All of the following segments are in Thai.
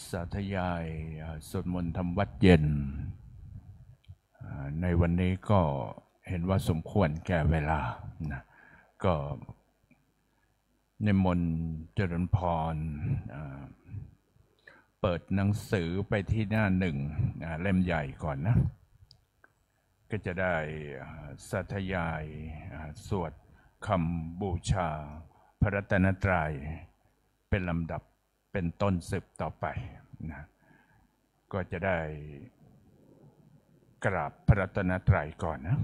สาธยายสวดมนต์ทำวัดเย็นในวันนี้ก็เห็นว่าสมควรแก่เวลานะก็นิมนต์เจริญพรเปิดหนังสือไปที่หน้าหนึ่งเล่มใหญ่ก่อนนะก็จะได้สาธยายสวดคำบูชาพระรัตนตรัยเป็นลำดับเป็นต้นสืบต่อไปนะก็จะได้กราบพระรัตนตรัยก่อนนะ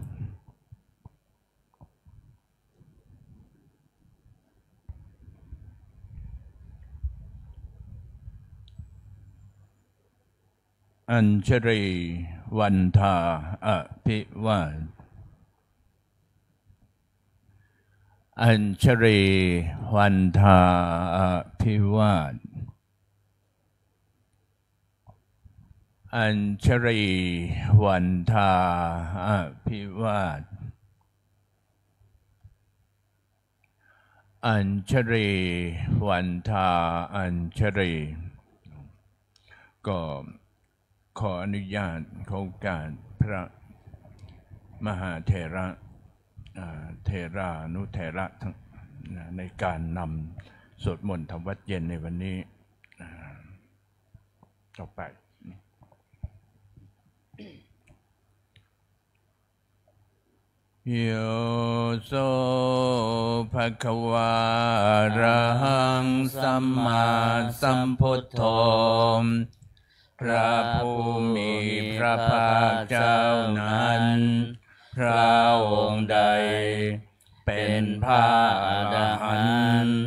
อัญชรีวันทาอภิวาทอัญชรีวันทาอภิวาทอัญชรีวันทาอภิวาทอัญชรีวันทาอัญชรีก็ขออนุญาตโครงการพระมหาเถระเถรานุเถระทั้งในการนำสวดมนต์ทำวัดเย็นในวันนี้ต่อไปโยโสภะคะวะอะระหังสัมมาสัมพุทโธพระผู้มีพระภาคเจ้านั้นพระองค์ใดเป็นพระอรหันต์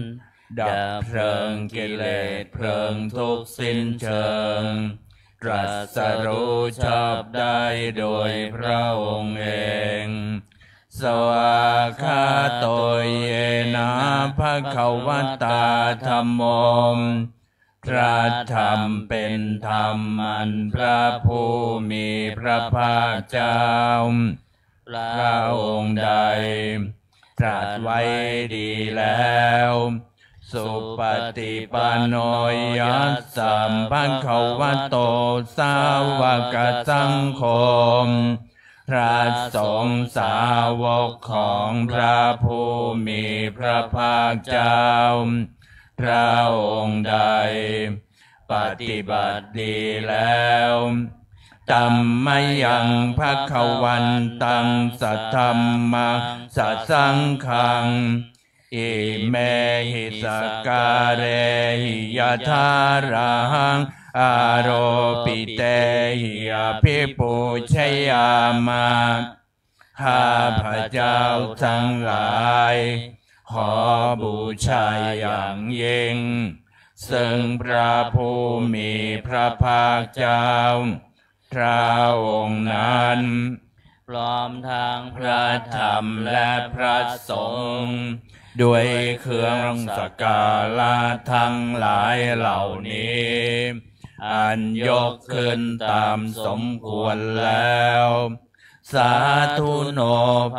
ดับเพลิงกิเลสเพลิงทุกข์สิ้นเชิงตรัสรู้ชอบได้โดยพระองค์เองสวากขาโตเยนะภะคะวะตาธัมโมพระธรรมเป็นธรรมอันพระผู้มีพระภาคเจ้าพระองค์ใดตรัสไว้ดีแล้วสุปฏิปันโนยัสสัมภะคะวะโตสาวกสังโฆพระสงฆ์สาวกของพระผู้มีพระภาคเจ้าพระองค์ใดปฏิบัติดีแล้วธัมมัยยังภคะวันตังสัทธัมมังสัทสังฆังอิเมหิสการเรหิยะทารังอโรปิเตหิอภิปูชยามะข้าพระเจ้าทั้งหลายขอบูชาอย่างยิ่งซึ่งพระผู้มีพระภาคเจ้าพระองค์นั้นพร้อมทั้งพระธรรมและพระสงฆ์ด้วยเครื่องสักการะทั้งหลายเหล่านี้อันยกขึ้นตามสมควรแล้วสาธุโน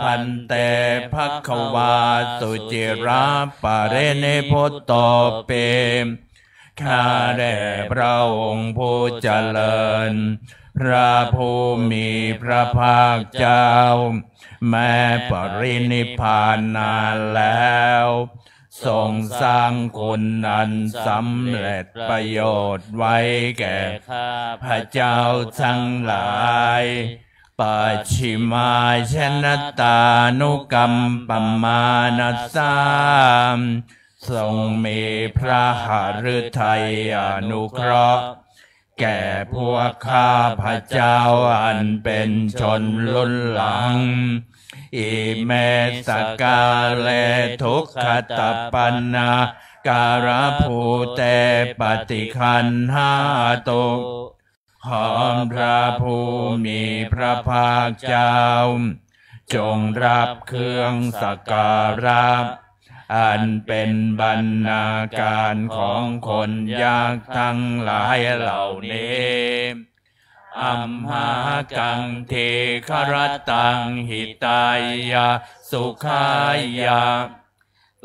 พันเตภควาสุจิราปะเรเนพุตโตเปข้าแต่พระองค์ผู้เจริญพระผู้มีพระภาคเจ้าแม้ปรินิพพานนานแล้วทรงสร้างคุณอันสำเร็จประโยชน์ไว้แก่ข้าพระเจ้าทั้งหลายปัจฉิมาชนตานุกรรมปมานัสสามทรงมีพระหฤทัยอนุเคราะห์แก่พวกข้าพระเจ้าอันเป็นชนรุ่นหลังอิเมสกาเลทุกขตปันนาการภูเตปฏิคันหาตุขอพระผู้มีพระภาคเจ้าจงรับเครื่องสักการะอันเป็นบรรณาการของคนยากทั้งหลายเหล่านี้อัมหากังเทครตังหิตายะสุขายะ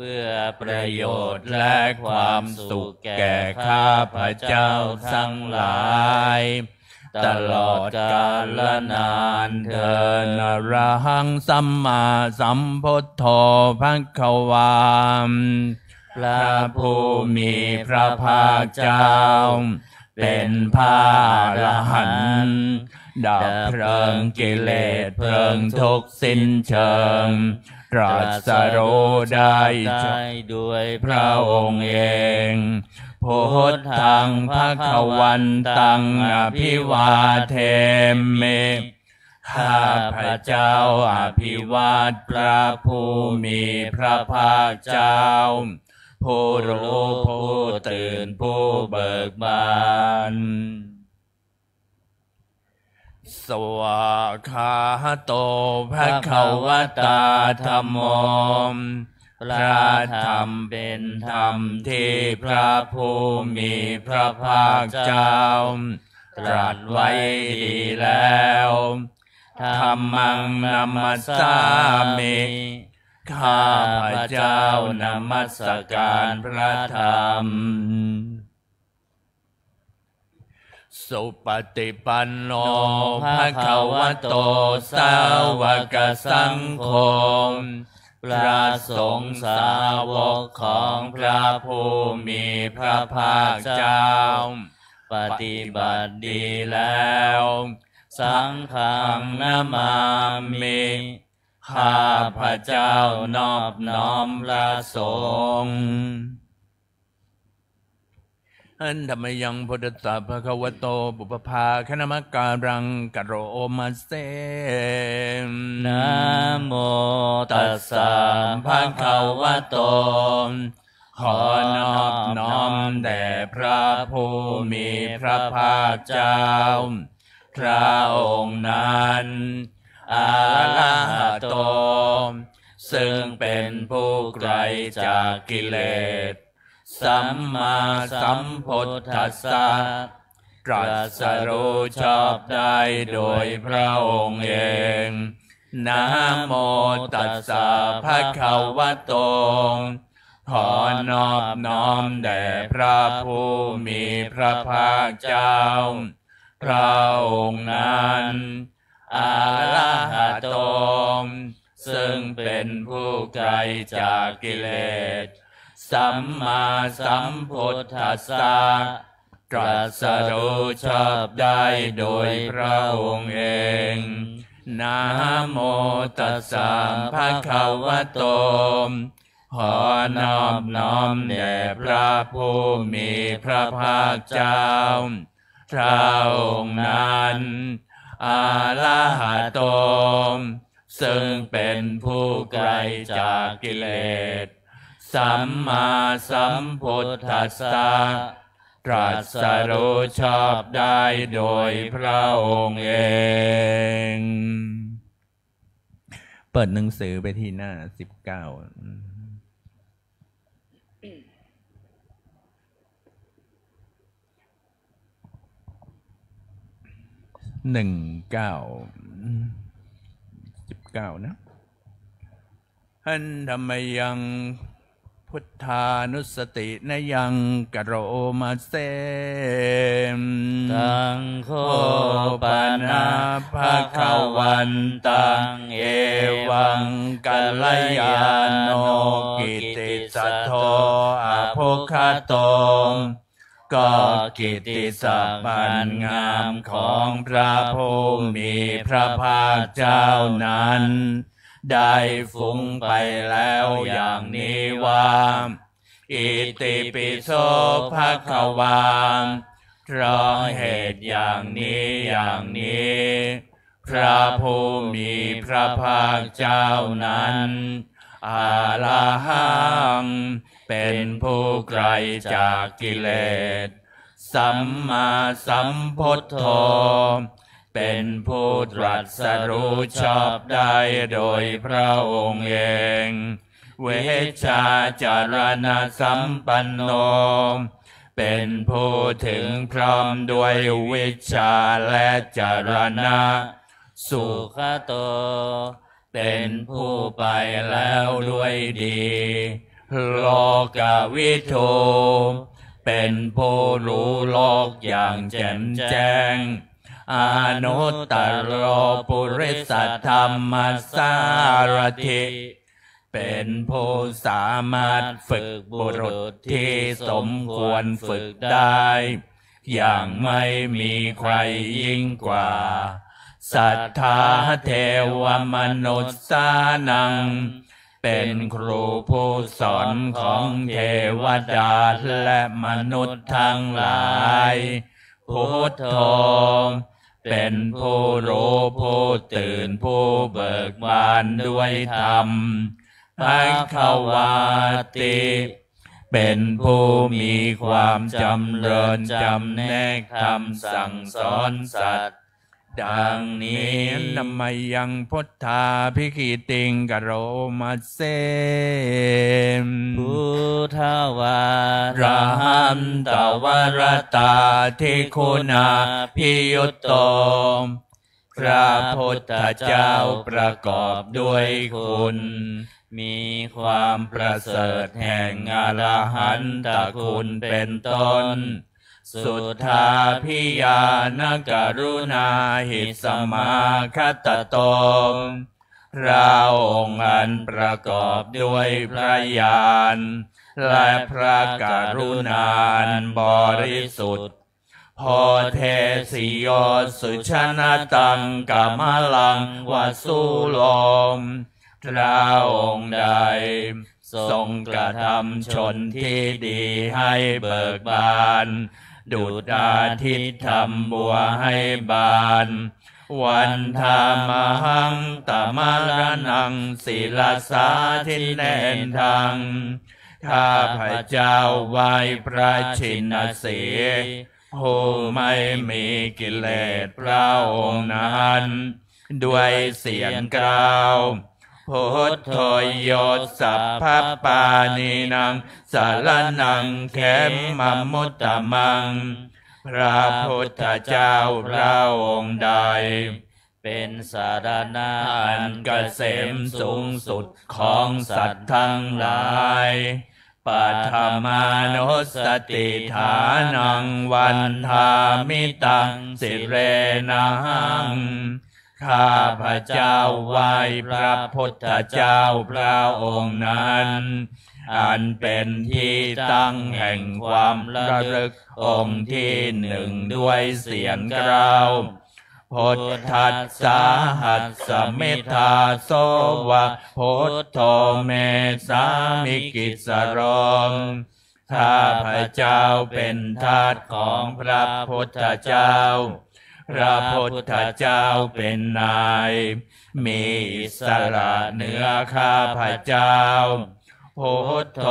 เพื่อประโยชน์และความสุขแก่ข้าพเจ้าทั้งหลายตลอดกาลนานเถิดอรหังสัมมาสัมพุทโธภควาพระผู้มีพระภาคเจ้าเป็นพระอรหันต์ดับเพลิงกิเลสเพลิงทุกข์สิ้นเชิงตรัสรู้ได้ด้วยพระองค์เองพุทธังภควันตังอภิวาเทมิข้าพเจ้าอภิวาทพระผู้มีพระภาคเจ้าผู้รู้ผู้ตื่นผู้เบิกบานสวากขาโตภควตาธัมโมพระธรรมเป็นธรรมที่พระผู้มีพระภาคเจ้าตรัสไว้ดีแล้วธัมมังนัมมัสสามิข้าพเจ้านมัสการพระธรรมสุปฏิปันโนภควโตสาวกสังโฆพระสงฆ์สาวกของพระผู้มีพระภาคเจ้าปฏิบัติดีแล้วสังฆังนามามิข้าพเจ้านอบน้อมพระสงฆ์อันธรรมยังพุทธัสสะภะคะวะโตปุพพาคณมการังกโรมาเสนะโมตัสสะภะคะวะโตขอนอบน้อมแด่พระผู้มีพระภาคเจ้าพระองค์นั้นอะระหะโตซึ่งเป็นผู้ไกลจากกิเลสสัมมาสัมพุทธัสสะตรัสรู้ชอบได้โดยพระองค์เองนะโมตัสสะภะคะวะโตขอนอบน้อมแด่พระผู้มีพระภาคเจ้าพระองค์นั้นอะระหะโตซึ่งเป็นผู้ไกลจากกิเลสสัมมาสัมพุทธัสสะตรัสรู้ชอบได้โดยพระองค์เองนะโมตัสสะภะคะวะโตขอนอบน้อมแด่พระผู้มีพระภาคเจ้าพระองค์นั้นอะระหะโตซึ่งเป็นผู้ไกลจากกิเลสสัมมาสัมพุทธัสสะตรัสรู้ชอบได้โดยพระองค์เองเปิดหนังสือไปที่หน้า19นะหันธรรมยังพุทธานุสตินยังกโรมาเสตังโคปนาภคะวันตังเอวังกัลยาโนกิติสัทโธอภุคโตก็กิตติศักดิ์อันงามของพระผู้มีพระภาคเจ้านั้นได้ฟุ้งไปแล้วอย่างนี้ว่าอิติปิโสภควาเพราะเหตุอย่างนี้พระผู้มีพระภาคเจ้านั้นอะระหังเป็นผู้ไกลจากกิเลสสัมมาสัมพุทโธเป็นผู้ตรัสรู้ชอบได้โดยพระองค์เองเวชชาจารณะสัมปันโนเป็นผู้ถึงพร้อมด้วยวิชาและจารณะสุขโตเป็นผู้ไปแล้วด้วยดี โลกวิทูเป็นผู้รู้โลกอย่างแจ่มแจ้งอนุตตรปุริสธรรมสารถิเป็นผู้สามารถฝึกบุรุษที่สมควรฝึกได้อย่างไม่มีใครยิ่งกว่าสัทธาเทวมนุษย์สานังเป็นครูผู้สอนของเทวดาและมนุษย์ทั้งหลายพุทโธเป็นผู้รู้ผู้ตื่นผู้เบิกบานด้วยธรรมภควาติเป็นผู้มีความจำเริญจำแนกคำสั่งสอนสัตว์ดังนี้นัมยังพุทธาภิกิติงกโรมัสเสพุทธวาระหันตวรตาทิคุณาภิยุตโตพระพุทธเจ้าประกอบด้วยคุณมีความประเสริฐแห่งอรหันตคุณเป็นต้นสุทธาภิญาณกรุณาหิสมาคตโตพระองค์อันประกอบด้วยพระญาณและพระกรุณาอันบริสุทธิ์โพเทสิโยสุชนะตังกัมลังวสุโลมพระองค์ใดทรงกระทำชนที่ดีให้เบิกบานดุจอาทิตย์ทำบัวให้บานวันธามหังตมรนังศิลสาทิแนนทังข้าพเจ้าไหว้พระชินสีห์ผู้ไม่มีกิเลสพระองค์นั้นด้วยเสียงกล่าวพุทโธโยสัพพปานีนังสารนังเขมมมุตตมังพระพุทธเจ้าพระองค์ใดเป็นสารณะอันเกษมสูงสุดของสัตว์ทั้งหลายปัทมานุสติฐานังวันธามิตังสิเรนังข้าพระเจ้าไหว้พระพุทธเจ้าพระองค์นั้นอันเป็นที่ตั้งแห่งความระลึกองค์ที่หนึ่งด้วยเสียงกล่าวพุทธัสสะหัสสมิทาโสวะพุทโธเมสามิกิสโรมข้าพระเจ้าเป็นทาสของพระพุทธเจ้าพระพุทธเจ้าเป็นนายมีอิสระเหนือข้าพระเจ้าพุทโธ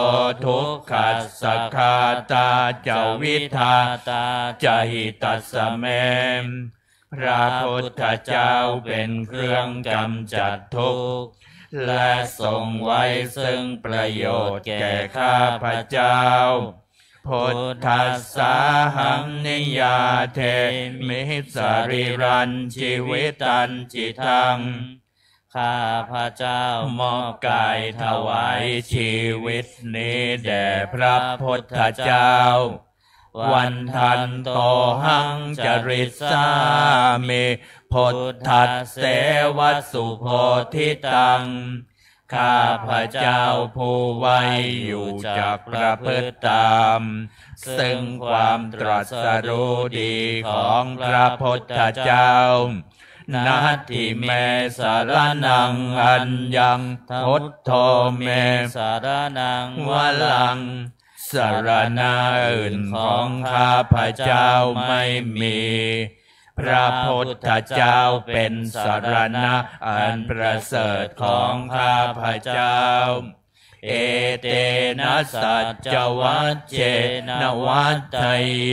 ทุกขัสสะคาตาจวิทาตาจหิตัสสะเมพระพุทธเจ้าเป็นเครื่องกำจัดทุกข์และทรงไว้ซึ่งประโยชน์แก่ข้าพระเจ้าพุทธัสสะหังนิยาเทมิสริรันชีวิตันจิตังข้าพระเจ้ามอบกายถวายชีวิตนี้แด่พระพุทธเจ้าวันทันโตหังจริตสามิพุทธัสเสวสุโพธิตังข้าพระเจ้าผู้ไว้อยู่จากประพฤติตามซึ่งความตรัสรู้ดีของพระพุทธเจ้านาทิเมสารนังอัญญังพุทโธเมสารนังวลังสารณะอื่นของข้าพระเจ้าไม่มีพระพุทธเจ้าเป็นสารณะอันประเสริฐของข้าพระเจ้าเอเตนะสัจจวัจเจนวัตถ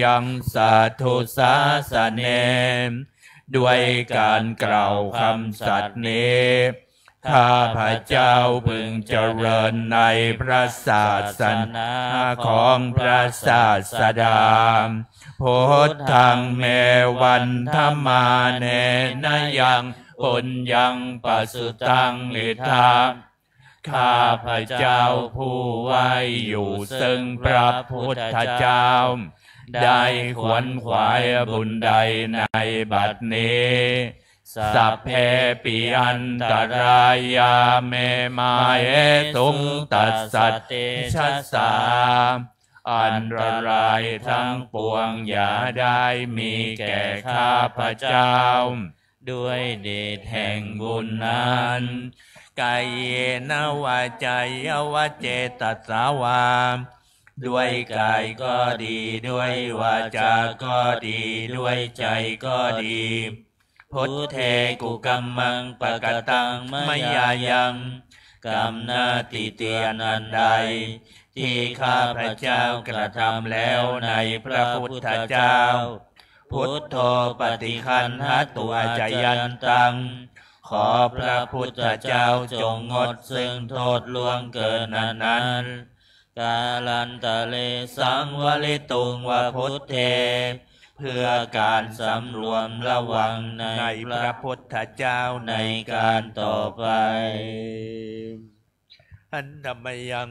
ยังสาธุสาสเนด้วยการกล่าวคำสัตย์นี้ข้าพระเจ้าพึงเจริญในพระศาสนาของพระศาสดาพุทธังเมวันธรรมาเนนยังปุญญังปัสสุตังอิทา ข้าพระเจ้าผู้ไว้อยู่ซึ่งพระพุทธเจ้าได้ขวนขวายบุญใดในบัดนี้สัพเพปิอันตรายาเมมาเอตุงตัสสะเตชัสสาอันตรายทั้งปวงอย่าได้มีแก่ข้าพระเจ้าด้วยเดชแห่งบุญนั้นกายเยนะวาจายวเจตัสสาวาด้วยกายก็ดีด้วยวาจาก็ดีด้วยใจก็ดีพุทเทกุกัมมังปะกตังมยายังกรรมนาติเตียนันใดที่ข้าพระเจ้ากระทำแล้วในพระพุทธเจ้าพุทโธปฏิคันหตุอาจยันตังขอพระพุทธเจ้าจงงดซึ่งโทษล่วงเกินนั้นกาลันตะเลสังวลิตุงวะพุทเทเพื่อการสำรวมระวังในพระพุทธเจ้าในการต่อไปอันธรรมยัง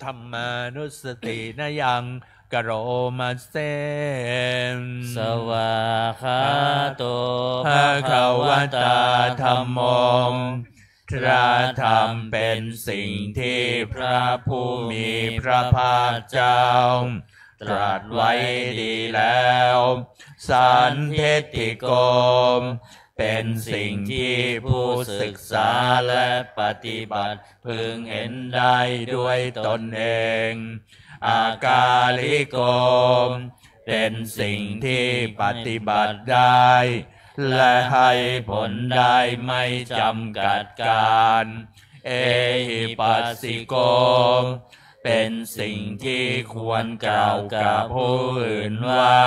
ธรรมานุสตินะยังกโรมาเสสวาคาโตภะคะวะตาธัมโมพระธรรมเป็นสิ่งที่พระผู้มีพระภาคเจ้าตรัสไว้ดีแล้วสันทิฏฐิโกเป็นสิ่งที่ผู้ศึกษาและปฏิบัติพึงเห็นได้ด้วยตนเองอากาลิโกเป็นสิ่งที่ปฏิบัติได้และให้ผลได้ไม่จำกัดการเอหิปัสสิโกเป็นสิ่งที่ควรกล่าวกับผู้อื่นว่า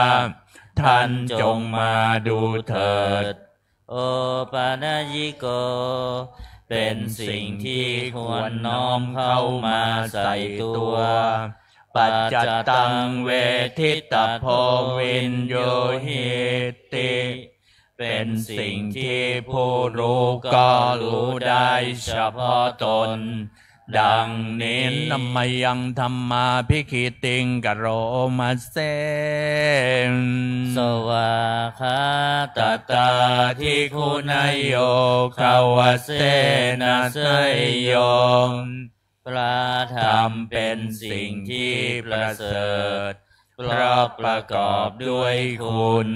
ท่านจงมาดูเถิดโอปานายิโกเป็นสิ่งที่ควรน้อมเข้ามาใส่ตัวปัจจตังเวทิตาโพวินโยหิติเป็นสิ่งที่ผู้รู้ก็รู้ได้เฉพาะตนดังนี้นัมมายังธรรมาภิคิติงกโรมาเสสวาคาตตาทิคุณายโยขาวเสนาเสยโยพระธรรมเป็นสิ่งที่ประเสริฐเพราะประกอบด้วยคุณ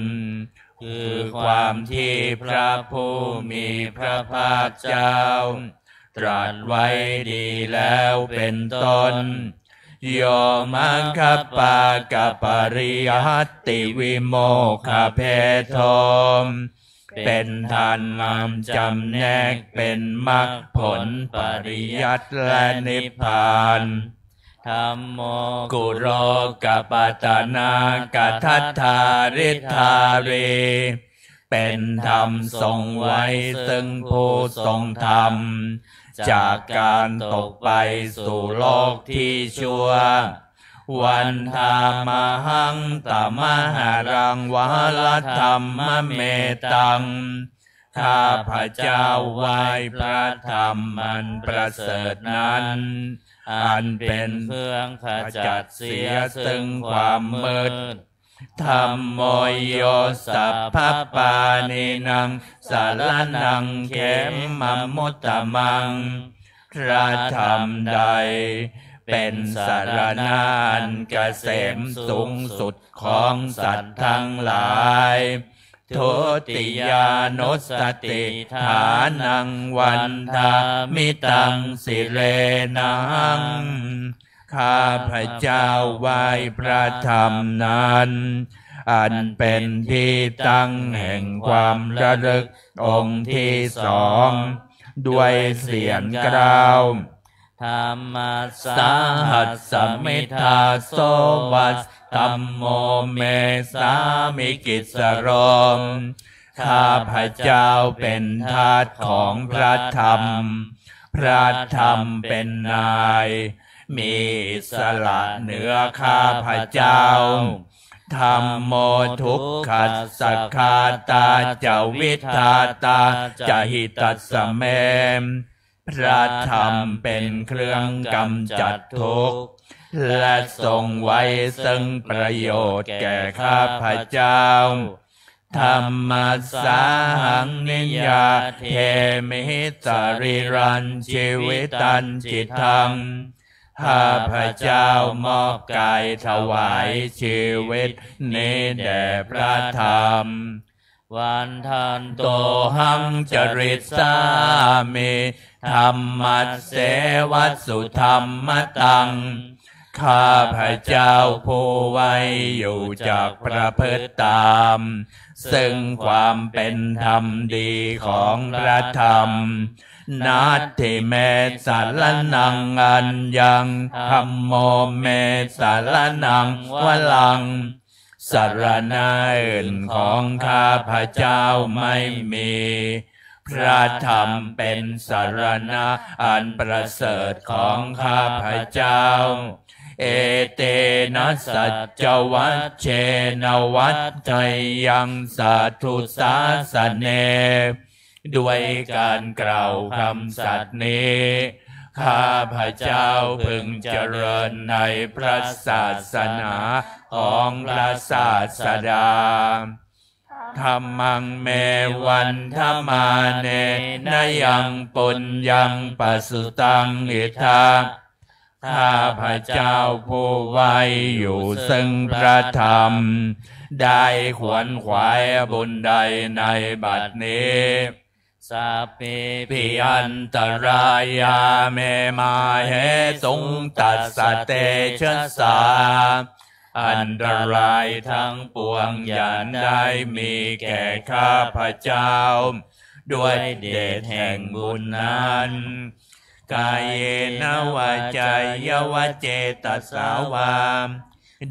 คือความที่พระผู้มีพระภาคเจ้าตรัสไว้ดีแล้วเป็นต้นโยมังคปากปริยัตติวิโมกขเพโทเป็นทานงามจำแนกเป็นมรรคผลปริยัติและนิพพานธัมโมกุโรกปตนากัทัทธาริธาเรเป็นธรรมทรงไว้ซึ่งผู้ทรงธรรมจากการตกไปสู่โลกที่ชั่ววันธามหังตมหารังวาลธรรมเมตังข้าพระเจ้าไหว้พระธรรมอันประเสริฐนั้นอันเป็นเครื่องขจัดเสียซึ่งความมืดธัมโมโยสัพพปานินังสารนังเขมมุตตมังพระธรรมใดเป็นสารณะอันเกษมสูงสุดของสัตว์ทั้งหลายทุติยานุสติฐานังวันทามิตังสิเรนังข้าพระเจ้าไหว้พระธรรมนั้นอันเป็นที่ตั้งแห่งความระลึกองค์ที่สองด้วยเสียงกล่าวธัมมัสสาหัสสมิทาโสวัสธัมโมเมสามิกิสโรมข้าพระเจ้าเป็นทาสของพระธรรมพระธรรมเป็นนายมีอิสระเหนือข้าพระเจ้าธัมโมทุกขัสสะคาตาจวิทาตาจหิตัสสเม พระธรรมเป็นเครื่องกำจัดทุกข์และทรงไว้ซึ่งประโยชน์แก่ข้าพเจ้าธรรมสาหังนิยาเทมิสริรันชีวิตันจิตตังข้าพเจ้ามอบกายถวายชีวิตนี้แด่พระธรรมวันทันโตหังจริตสามิธรรมัสเสวัสสุธรรมตังข้าพเจ้าผู้ไว้อยู่จากประพฤติตามซึ่งความเป็นธรรมดีของพระธรรมนัตถิเมสารนังอัญญังธัมโมเมสารนังวลังสรณะอื่นของข้าพเจ้าไม่มีพระธรรมเป็นสรณะอันประเสริฐของข้าพเจ้าเอเตนะสัจจวัชเชนวัจจยังสัทธุสาสเนด้วยการกล่าวคำสัตย์นี้ข้าพเจ้าพึงเจริญในพระศาสนาของพระศาสดาธัมมังเมวันธมาเนนยังปุญญังปัสสุตังอิทธาข้าพเจ้าผู้ไว้อยู่ซึ่งพระธรรมได้ขวนขวายบุญใดในบัดนี้สัพพิปิอันตรายาเมมาเหสุงตัสสะเตชะสาอันตรายทั้งปวงอย่าได้มีแก่ข้าพเจ้าด้วยเดชแห่งบุญนั้นกายเยนะวาจายวเจตสาวาม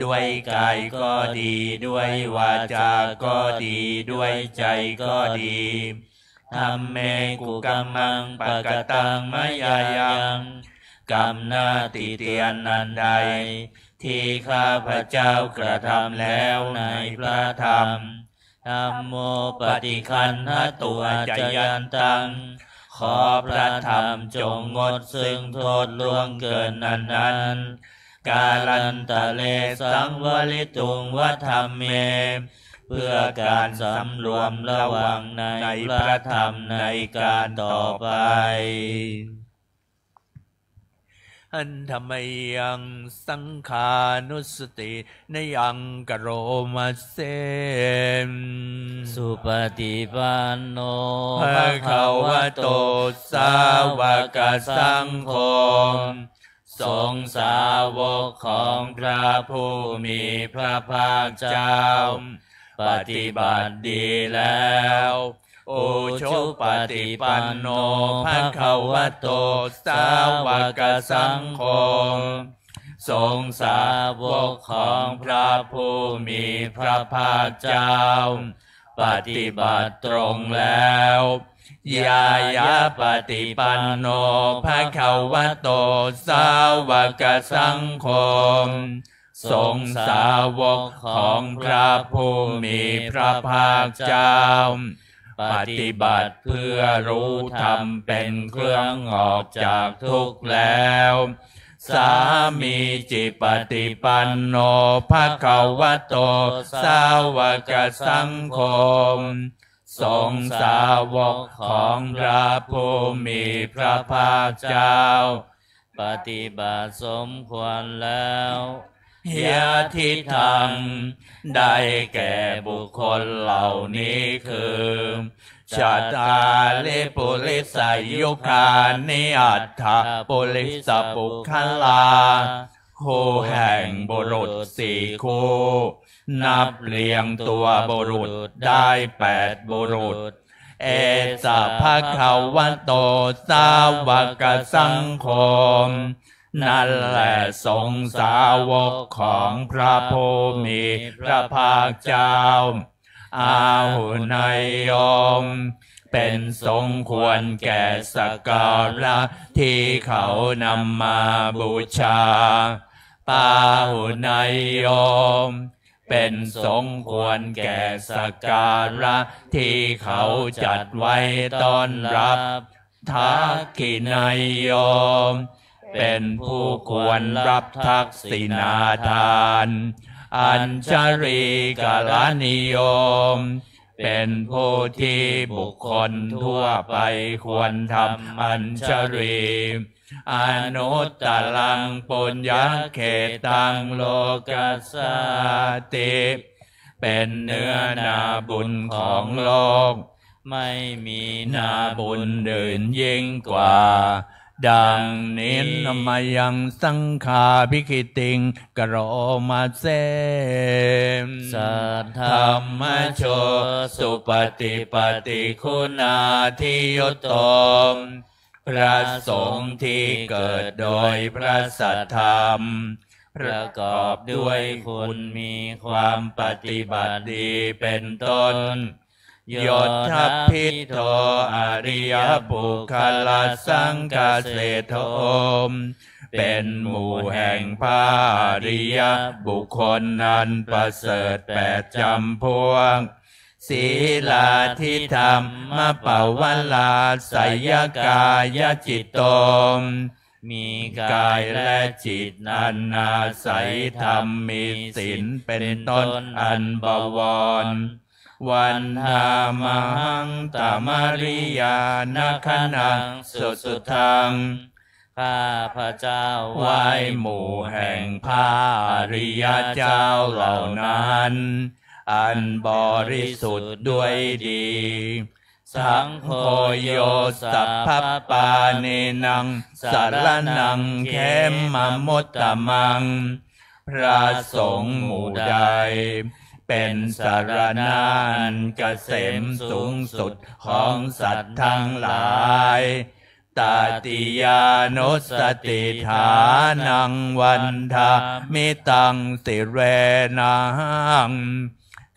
ด้วยกายก็ดีด้วยวาจาก็ดีด้วยใจก็ดีธัมเมกุกัมมังปะกตังมะยายังกรรมนาติเตียนนันใดที่ข้าพเจ้ากระทำแล้วในพระธรรมธัมโมปฏิคันหตัวจยันตังขอพระธรรมจงงดซึ่งโทษล่วงเกินนั้นกาลันตะเลสังวลิตุงวัฏัมเมเพื่อการสำรวมระวังในพระธรรมในการต่อไปอันธรรมยังสังขานุสตินยังกโรมาเสสุปฏิปันโนภะคะวะโตสาวกสังโฆสงฆ์สาวกของพระผู้มีพระภาคเจ้าปฏิบัติดีแล้วโอชุปฏิปันโนภะคะวะโตสาวกสังโฆสงฆ์สาวกของพระผู้มีพระภาคเจ้าปฏิบัติตรงแล้วยายาปฏิปันโนภะคะวะโตสาวกสังโฆสงฆ์สาวกของพระผู้มีพระภาคเจ้าปฏิบัติเพื่อรู้ธรรมเป็นเครื่องออกจากทุกข์แล้วสามีจิปฏิปันโนภะคะวะโตสาวกสังโฆสงฆ์สาวกของพระผู้มีพระภาคเจ้าปฏิบัติสมควรแล้วยะทิทังได้แก่บุคคลเหล่านี้คือชาตาลิปุริสายุคานิอัตถปุริสปุคลาคู่แห่งบุรุษสี่คู่นับเรียงตัวบุรุษได้8บุรุษเอสะภะคะวะโตสาวกสังโฆนั่นแหละสงฆ์สาวกของพระผู้มีพระภาคเจ้าอาหุนายโยมเป็นสมควรแก่สักการะที่เขานำมาบูชาปาหุนายโยมเป็นสมควรแก่สักการะที่เขาจัดไว้ต้อนรับ ทักขินายโยมเป็นผู้ควรรับทักษิณาทานอัญชรีกาลนิยมเป็นผู้ที่บุคคลทั่วไปควรทำอัญชรีอนุตตรังปุญญเขตังโลกัสสติเป็นเนื้อนาบุญของโลกไม่มีนาบุญอื่นยิ่งกว่าดังนี้นมายังสังฆาภิคิติงกโรมาเสสัทธรรมโชสุปฏิปฏิคุณาทิยุตโตพระสงฆ์ที่เกิดโดยพระสัทธรรมประกอบด้วยคุณมีความปฏิบัติดีเป็นต้นโยทัพพิโทอริยบุคลสังฆเศโธเป็นหมู่แห่งพระอริยบุคคลนั้นประเสริฐ8 จำพวกศีลาทิธรรมปวลาสยกายจิตโตมีกายและจิตอันอาศัยธรรมมีศีลเป็นต้นอันบวรวันหามหังตมริยานาคนังสุทังข้าพระเจ้าไหว้หมู่แห่งพระอริยเจ้าเหล่านั้นอันบริสุทธิ์ด้วยดีสังโฆโยสัพพปาเนนังสารนังเขมมุตตมังพระสงฆ์หมู่ใดเป็นสารณะอันเกษมสูงสุดของสัตว์ทั้งหลายตติยานุสติฐานังวันทามิตังสิเรนัง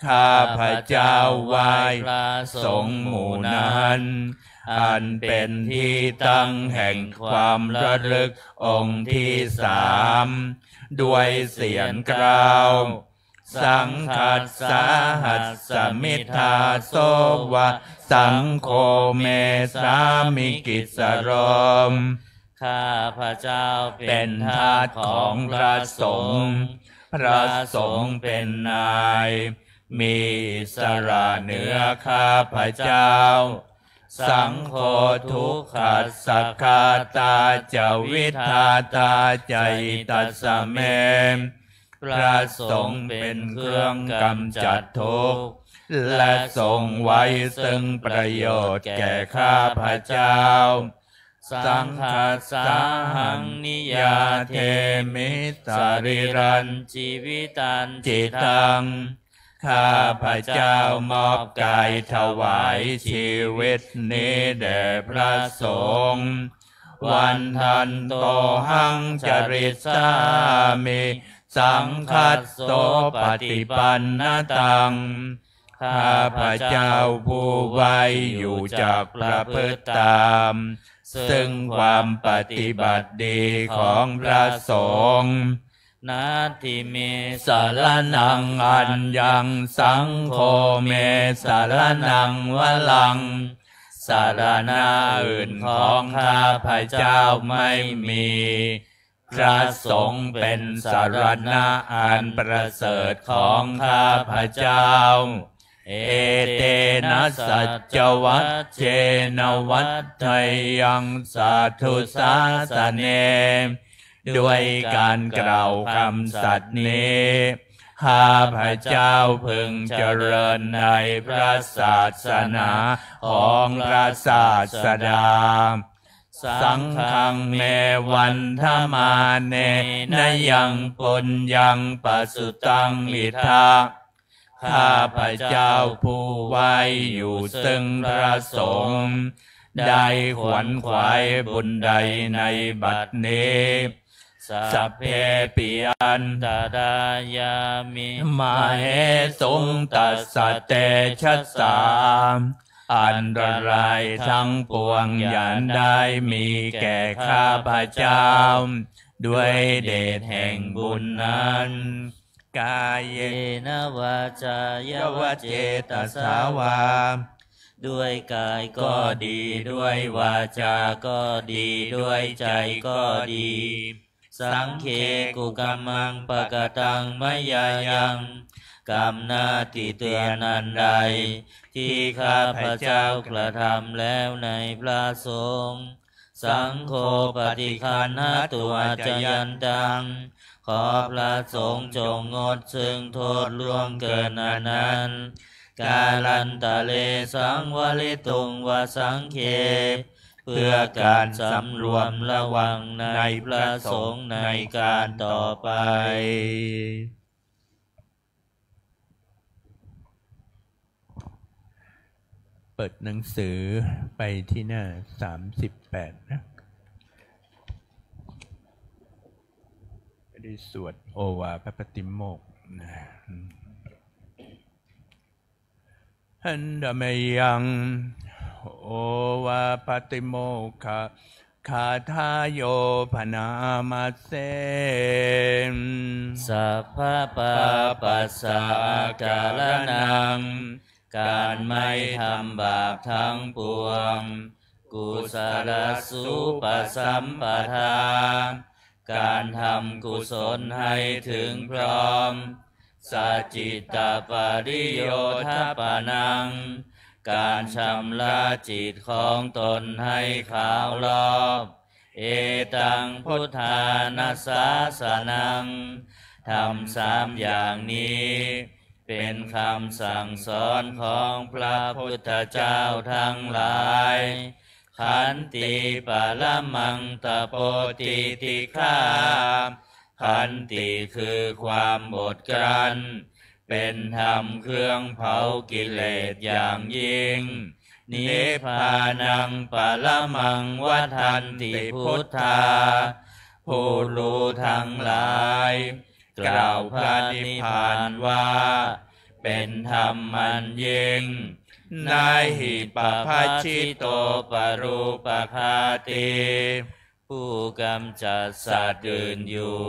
ข้าพระเจ้าไหว้พระสงฆ์หมู่นั้นอันเป็นที่ตั้งแห่งความระลึกองค์ที่3ด้วยเสียงกล่าวสังคัสสะหัสสมิทาโสวะสังโฆเมสามิกิสโรมข้าพระเจ้าเป็นทาสของพระสงฆ์พระสงฆ์เป็นนายมีอิสระเหนือข้าพระเจ้าสังโฆทุกขัสสะคาตาจวิทาตาใจตัสสะเมพระสงฆ์เป็นเครื่องกำจัดทุกข์และทรงไว้ซึ่งประโยชน์แก่ข้าพระเจ้าสังฆัสสะหังนิยาเทมิสริรันชีวิตันจิตังข้าพระเจ้ามอบกายถวายชีวิตนี้แด่พระสงฆ์วันทันโตหังจริตสามิสังคัสโสปฏิปันนตังข้าพระเจ้าผู้ไว้อยู่จากประพฤติตามซึ่งความปฏิบัติดีของพระสงฆ์นาทิเมสารนังอัญญังสังโฆเมสารนังวลังสารณะอื่นของข้าพระเจ้าไม่มีพระสงฆ์เป็นสารณะอันประเสริฐของข้าพระเจ้าเอเตนะสัจจวัชเชนวัฏไทยังสาธุสาสเนด้วยการกล่าวคำสัตย์นี้ข้าพระเจ้าพึงเจริญในพระศาสนาของพระศาสดาสังฆังเมวันธมาเนนยังปุญญังปสุตังอิทาข้าพระเจ้าผู้ไว้อยู่ซึ่งพระสงฆ์ได้ขวนขวายบุญใดในบัดนี้สัพเพปิอันตดายามิมาเหสุงตัสสะเตชัสสาอันตรายทั้งปวงอย่าได้มีแก่ข้าพระเจ้าด้วยเดชแห่งบุญนั้นกายเยนวาจายวเจตสาวา ด้วยกายก็ดีด้วยวาจาก็ดีด้วยใจก็ดีสังเคกุกัมมังปะกตังมยายังกรรมหน้าที่เตือนนันใดที่ข้าพเจ้ากระทำแล้วในพระสงฆ์สังโฆปฏิคันหาตัวจยันตังขอพระสงฆ์จงงดซึ่งโทษล่วงเกินนั้นกาลันตะเลสังวลิตุงวสังเคเพื่อการสำรวมระวังในพระสงฆ์ในการต่อไปเปิดหนังสือไปที่หน้า38นะได้สวดโอวาทพระปฏิโมกข์หันดเมยังโอวาปฏิโมกขคาทาโยพนามาเสสัพพะปาปัสสะการนังการไม่ทำบาปทั้งปวงกุศลสุปสัมปทาการทำกุศลให้ถึงพร้อมสัจจิตตปริโยทปนังการชำระจิตของตนให้ขาวรอบเอตังพุทธานาสาสนังทำ3อย่างนี้เป็นคำสั่งสอนของพระพุทธเจ้าทั้งหลายขันติปะละมังตะโพติติฆาขันติคือความอดกลั้นเป็นธรรมเครื่องเผากิเลสอย่างยิ่งนิพพานังปะละมังวัฏันติพุทธาผู้รู้ทั้งหลายกล่าวพระนิพพานว่าเป็นธรรมมันยิ่งนาหิปภัชชิโตปรูปคาติผู้กำจัดสัตว์อื่นอยู่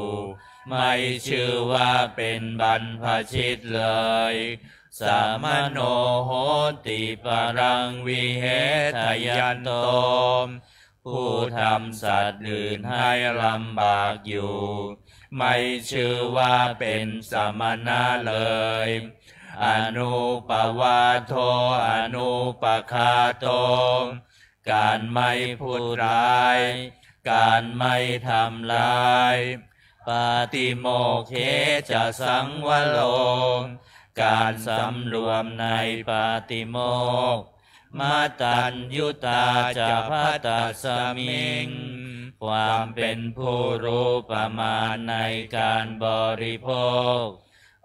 ไม่ชื่อว่าเป็นบรรพชิตเลยสามโนโหติปรังวิเหทยันโตผู้ทำสัตว์อื่นให้ลำบากอยู่ไม่ชื่อว่าเป็นสมณะเลยอนุปวาโทอนุปคาโตการไม่พูดร้ายการไม่ทำร้ายปาติโมกเขจะสังวโลการสำรวมในปาติโมกข์มาตัญยุตาจะภัตตสมิงความเป็นผู้รู้ประมาณในการบริโภค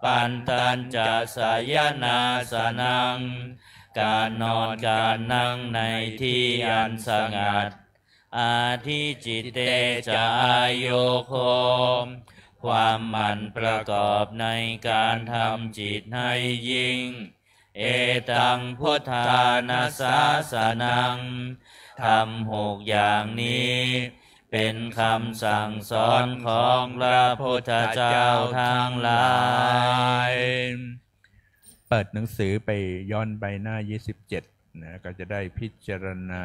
ปันตัญจะสายนาสนังการนอนการนั่งในที่อันสงัดอาทิจิตเตจะอาโยโคความหมั่นประกอบในการทำจิตให้ยิ่งเอตังพุทธานาสาสนังทำ6อย่างนี้เป็นคำสั่งสอนของพระพุทธเจ้าทั้งหลายเปิดหนังสือไปย้อนไปหน้า27นะก็จะได้พิจารณา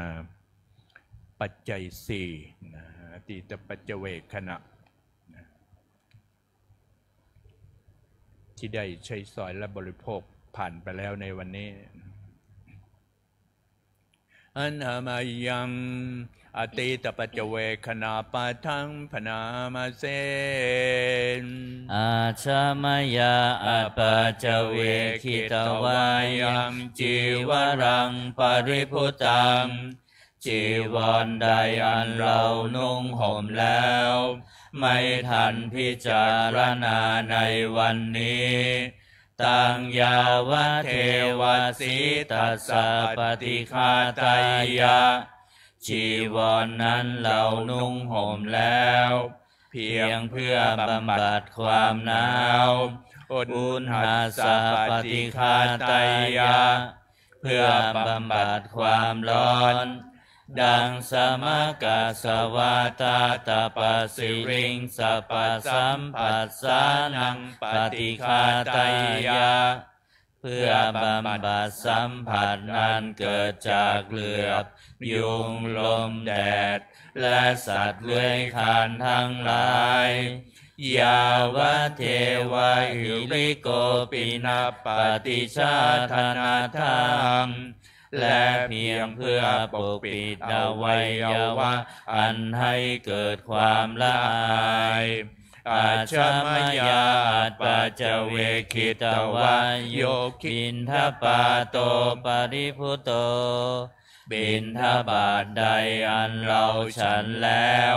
ปัจจัย4นะอตีตปัจเจเวคขณะนะที่ได้ใช้สอยและบริโภคผ่านไปแล้วในวันนี้อันหามายังอตีตปัจเจเวคขณะปะทังพนามาเสนอาชามายาอปัจเจเวคิตวายังจีวรังปริพุตังจีวรใดอันเรานุ่งห่มแล้วไม่ทันพิจารณาในวันนี้ตังยาวะเทวสีตัสสะปฏิฆาตายะจีวรนั้นเรานุ่งห่มแล้วเพียงเพื่อบำบัดความหนาวอุณหสะปฏิฆาตายะเพื่อบำบัดความร้อนดังสมกะสวาตาตปสิริงสัพสัมปัสสานังปฏิฆาตายะ เพื่อบำบัดสัมผัสนั้นเกิดจากเหลือบยุงลมแดดและสัตว์เลื้อยคลานทั้งหลายยาวะเทวะหิริโกปินาปฏิชาธนาทังและเพียงเพื่อปกปิดอวัยวะอันให้เกิดความละอายอาชมยาปัจเจเวคิตวะโยคินทปาโตปริพุโตบิณฑบาตใดอันเราฉันแล้ว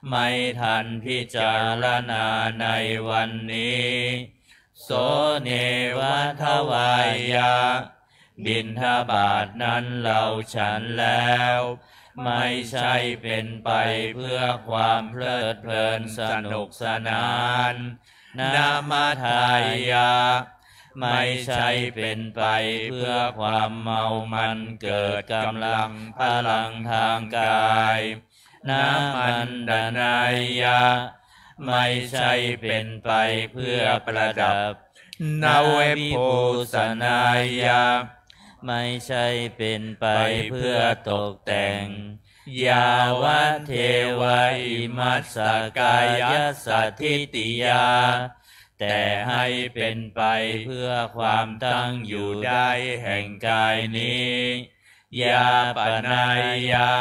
ไม่ทันพิจารณาในวันนี้โสเนวัฏวายะบิณฑบาตนั้นเราฉันแล้วไม่ใช่เป็นไปเพื่อความเพลิดเพลินสนุกสนานนามาทายะไม่ใช่เป็นไปเพื่อความเมามันเกิดกำลังพลังทางกายนามันดานายะไม่ใช่เป็นไปเพื่อประดับนาเวโภสนายะไม่ใช่เป็นไปเพื่อตกแต่งยาวะเทวะอิมัสสกายสัทธิติยาแต่ให้เป็นไปเพื่อความตั้งอยู่ได้แห่งกายนี้ยาปนายะ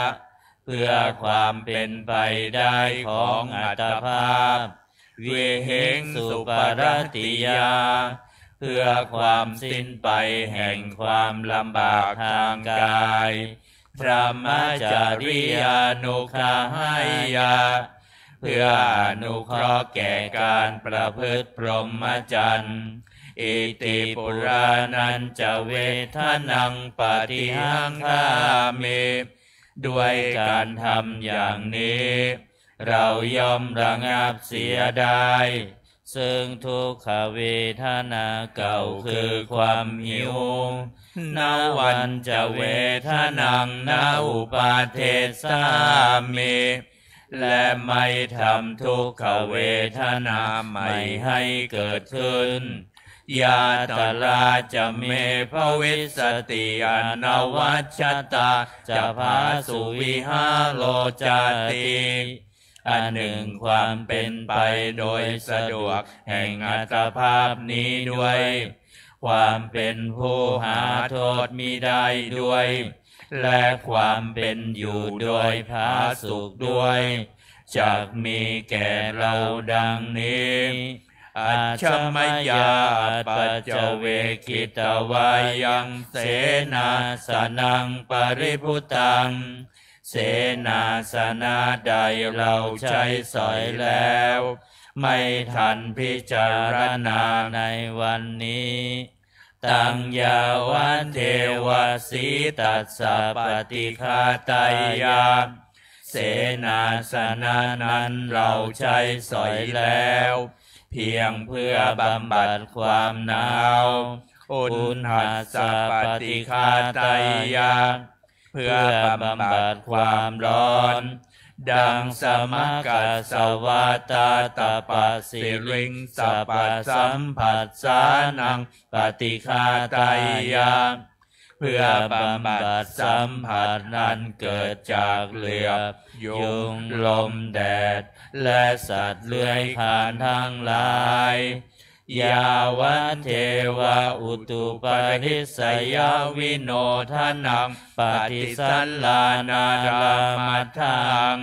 เพื่อความเป็นไปได้ของอัตภาพเวเหงสุปรติยาเพื่อความสิ้นไปแห่งความลำบากทางกายพระมจาริยานุขายะเพื่ออนุเคราะห์แก่การประพฤติพรหมจรรย์อิติปุรานันจะเวทนังปฏิหังคามิด้วยการทำอย่างนี้เราย่อมระงับเสียได้ซึ่งทุกขเวทนาเก่าคือความหิวนาวันจะเวทนังนาอุปาเทสามิและไม่ทำทุกขเวทนาไม่ให้เกิดขึ้นยาตราจะเมภวิสติอนวัชชตาจะพาสุวิหาโลจาติอันหนึ่งความเป็นไปโดยสะดวกแห่งอัตภาพนี้ด้วยความเป็นผู้หาโทษมิได้ด้วยและความเป็นอยู่โดยผาสุกด้วยจักมีแก่เราดังนี้อัจฉมยาปัจเจเวคิตวายังเสนาสนังปริพุตังเสนาสนะใดเราใช้สอยแล้วไม่ทันพิจารณาในวันนี้ตังยาวันเทวสีตัสสะปฏิฆาตายาเสนาสนะนั้นเราใช้สอยแล้วเพียงเพื่อบำบัดความหนาวอุณหัสสะปฏิฆาตายาเพื่อบำบัดความร้อนดังสมกัสสวาตาตปะสิริงสัพพสัมผัสสานังปฏิฆาตายาเพื่อบำบัดสัมผัสนั้นเกิดจากเหลือบยุงลมแดดและสัตว์เลื้อยคลานทั้งหลายยาวะเทวะอุตุปาริสยาวิโนทนังปฏิสัลลานารามัทธัง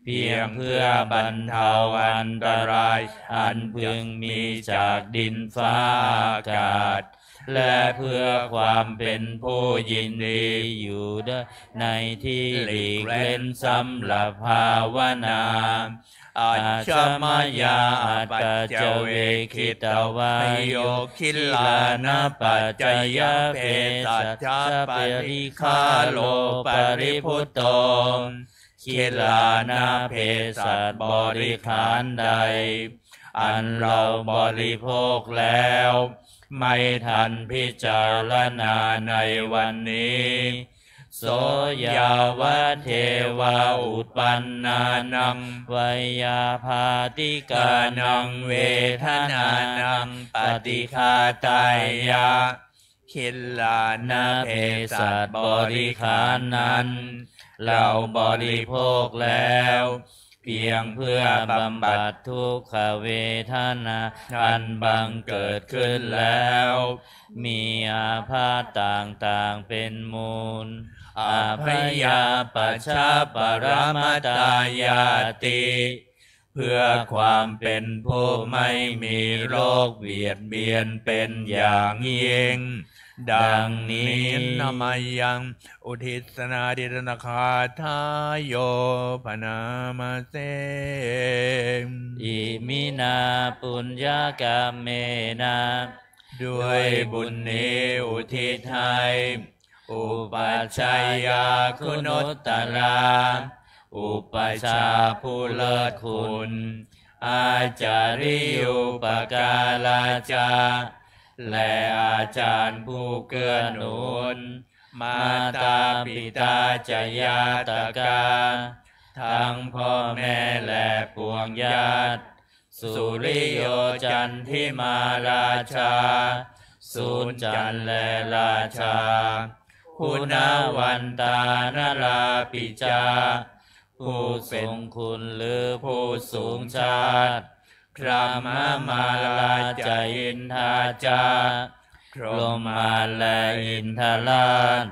เพียงเพื่อบรรเทาอันตรายอันพึงมีจากดินฟ้าอากาศและเพื่อความเป็นผู้ยินดีอยู่ในที่หลีกเล่นสำหรับภาวนาอาชมยาปัจเจเวคิตวาโยคิลานะปัจจยเพสัจจปริคาโลปริพุตโตคิลานะเพสัจบริขารใดอันเราบริโภคแล้วไม่ทันพิจารณาในวันนี้โสยาวะเทวาอุปปันนานังวยาภาติกานังเวทนานังปฏิฆาตายา คิลานานาเภเภสั สั ช ช บบ ริ ริ ขาร ขาร นั้ นั้น น เรา เรา บบ ริ ริ โภ โภ ค ค แล้ แล้ว ว เพี เพี ย ย ง ง เพื่ เพื่ อ อบ ำ บำ บั บั ด ดทุกขเวทนา อั อั น น บั บั ง ง เกิ เกิ ด ด ขึ้ ขึ้ น น แล้ แล้ว ว มีอาพาธต่างๆเป็นมูล อ อา ภ พ ย ยา ปั ปั ช ช ชา ชา ป ป ร ร มั มั ต ต ตา ตาย า า ติ ติ เพื่อความเป็นผู้ไม่มีโรคเบียดเบียนเป็นอย่างยิ่งดังนี้นามายังอุทิศนาดิรณคาทายโยปนามาเส อิมินาปุญญากรรมเมนะ ด้วยบุญนี้อุทิศให้อุปัชฌายาคุณุตตรา อุปัชฌาย์ผู้เลิศคุณ อาจาริยุปการาจาและอาจารย์ผู้เกื้อหนุนมาตาปิตาจยาตกาทั้งพ่อแม่และปวงญาติสุริโยจันทิมาราชาสุนจันและราชาคุณาวันตานราปิจาผู้ทรงคุณหรือผู้สูงชาติพระมมาลาจาอินทาจาพรหมาและอินทราช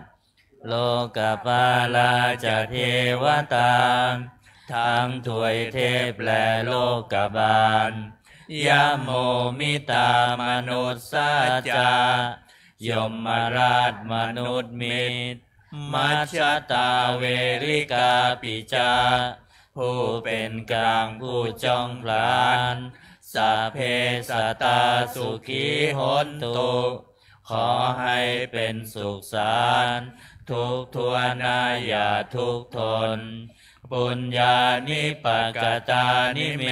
โลกปาลาจเทวตาทั้งถวยเทพและโลกบาลยะโมมิตามนุษย์สาจายมราชมนุษย์มิตรมัชฌตาเวริกาปิจาผู้เป็นกลางผู้จ้องพลานสัพเพสัตตาสุขีหนตุขอให้เป็นสุขสารทุกทวนาอย่าทุกทนปุญญานิปกตานิเม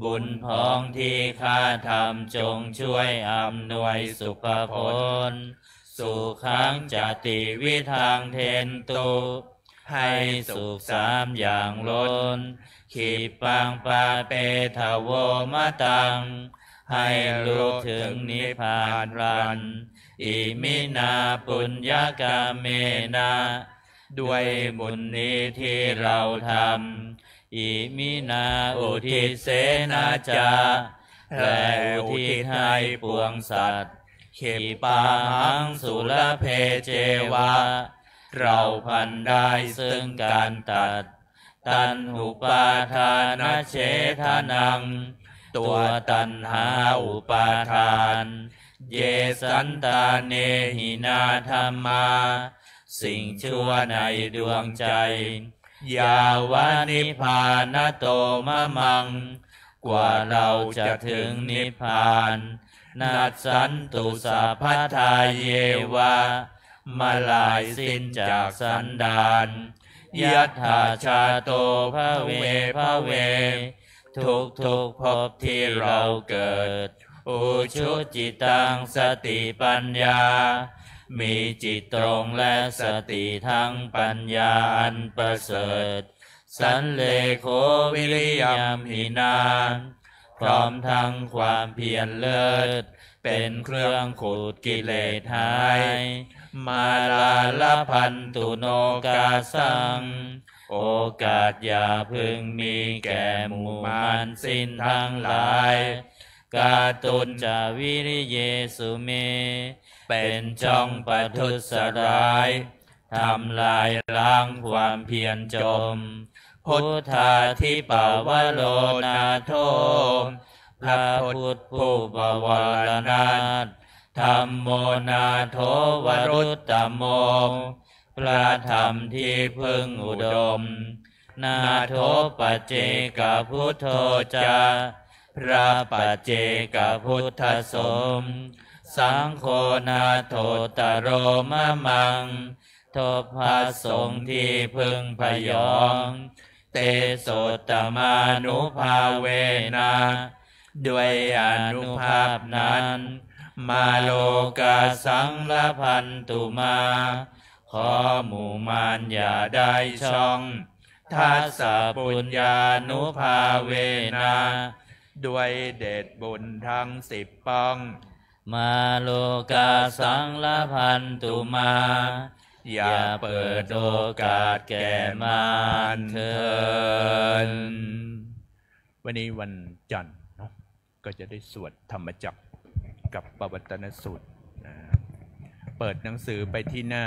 บุญพ้องที่ข้าทำจงช่วยอำนวยสุขผลสุขังจติวิทังเทนตุให้สุขสามอย่างล้นขีปังปาเปทโวมะตังให้รู้ถึงนิพพานพลันอิมินาปุญญากาเมนะด้วยบุญนี้ที่เราทำอิมินาอุทิเสนาจาและอุทิศให้ปวงสัตว์ขีปาหังสุรเพเจวะเราพันได้ซึ่งการตัดตัณหุปาทานเฉทานังตัวตัณหาอุปาทานเยสันตาเนหินาธรรมาสิ่งชั่วในดวงใจยาวานิพพานโตมะมังกว่าเราจะถึงนิพพานนัสสันตุสัพพทาเยวะมาลายสิ้นจากสันดานยัตถาชาโตภเวภเวทุกภพที่เราเกิดอุชุจิตังสติปัญญามีจิตตรงและสติทั้งปัญญาอันประเสริฐสันเลโควิริยมหินาพร้อมทั้งความเพียรเลิศเป็นเครื่องขูดกิเลสหายมาลาลพันตุโนกาสังโอกาสอย่าพึงมีแก่หมู่มารสิ้นทั้งหลายกาตุนจาวิริเยสุเมเป็นจ้องปัทุษร้ายทำลายล้างความเพียรจมพุทธาธิปาวโลนาโทพระพุทธผู้บวรนาถธัมโมนาโทวรุตตโมพระธรรมที่พึงอุดมนาโทปัจเจกพุทโธจาพระปัจเจกพุทธสมสังโฆนาโทตโรมะมังทพระสงฆ์ที่พึงพยองเตโสตมานุภาเวนะด้วยอนุภาพนั้นมาโลกาสังละพันตุมาขอหมู่มารอย่าได้ช่องทัสสะปุญญานุภาเวนะด้วยเดชบุญทั้ง10ป้อง มาโลกาสังละพันตุมาอย่าเปิดโอกาสแก่มารเถิดวันนี้วันจันทร์เนาะก็จะได้สวดธรรมจักรกับปวัตตนสูตรเปิดหนังสือไปที่หน้า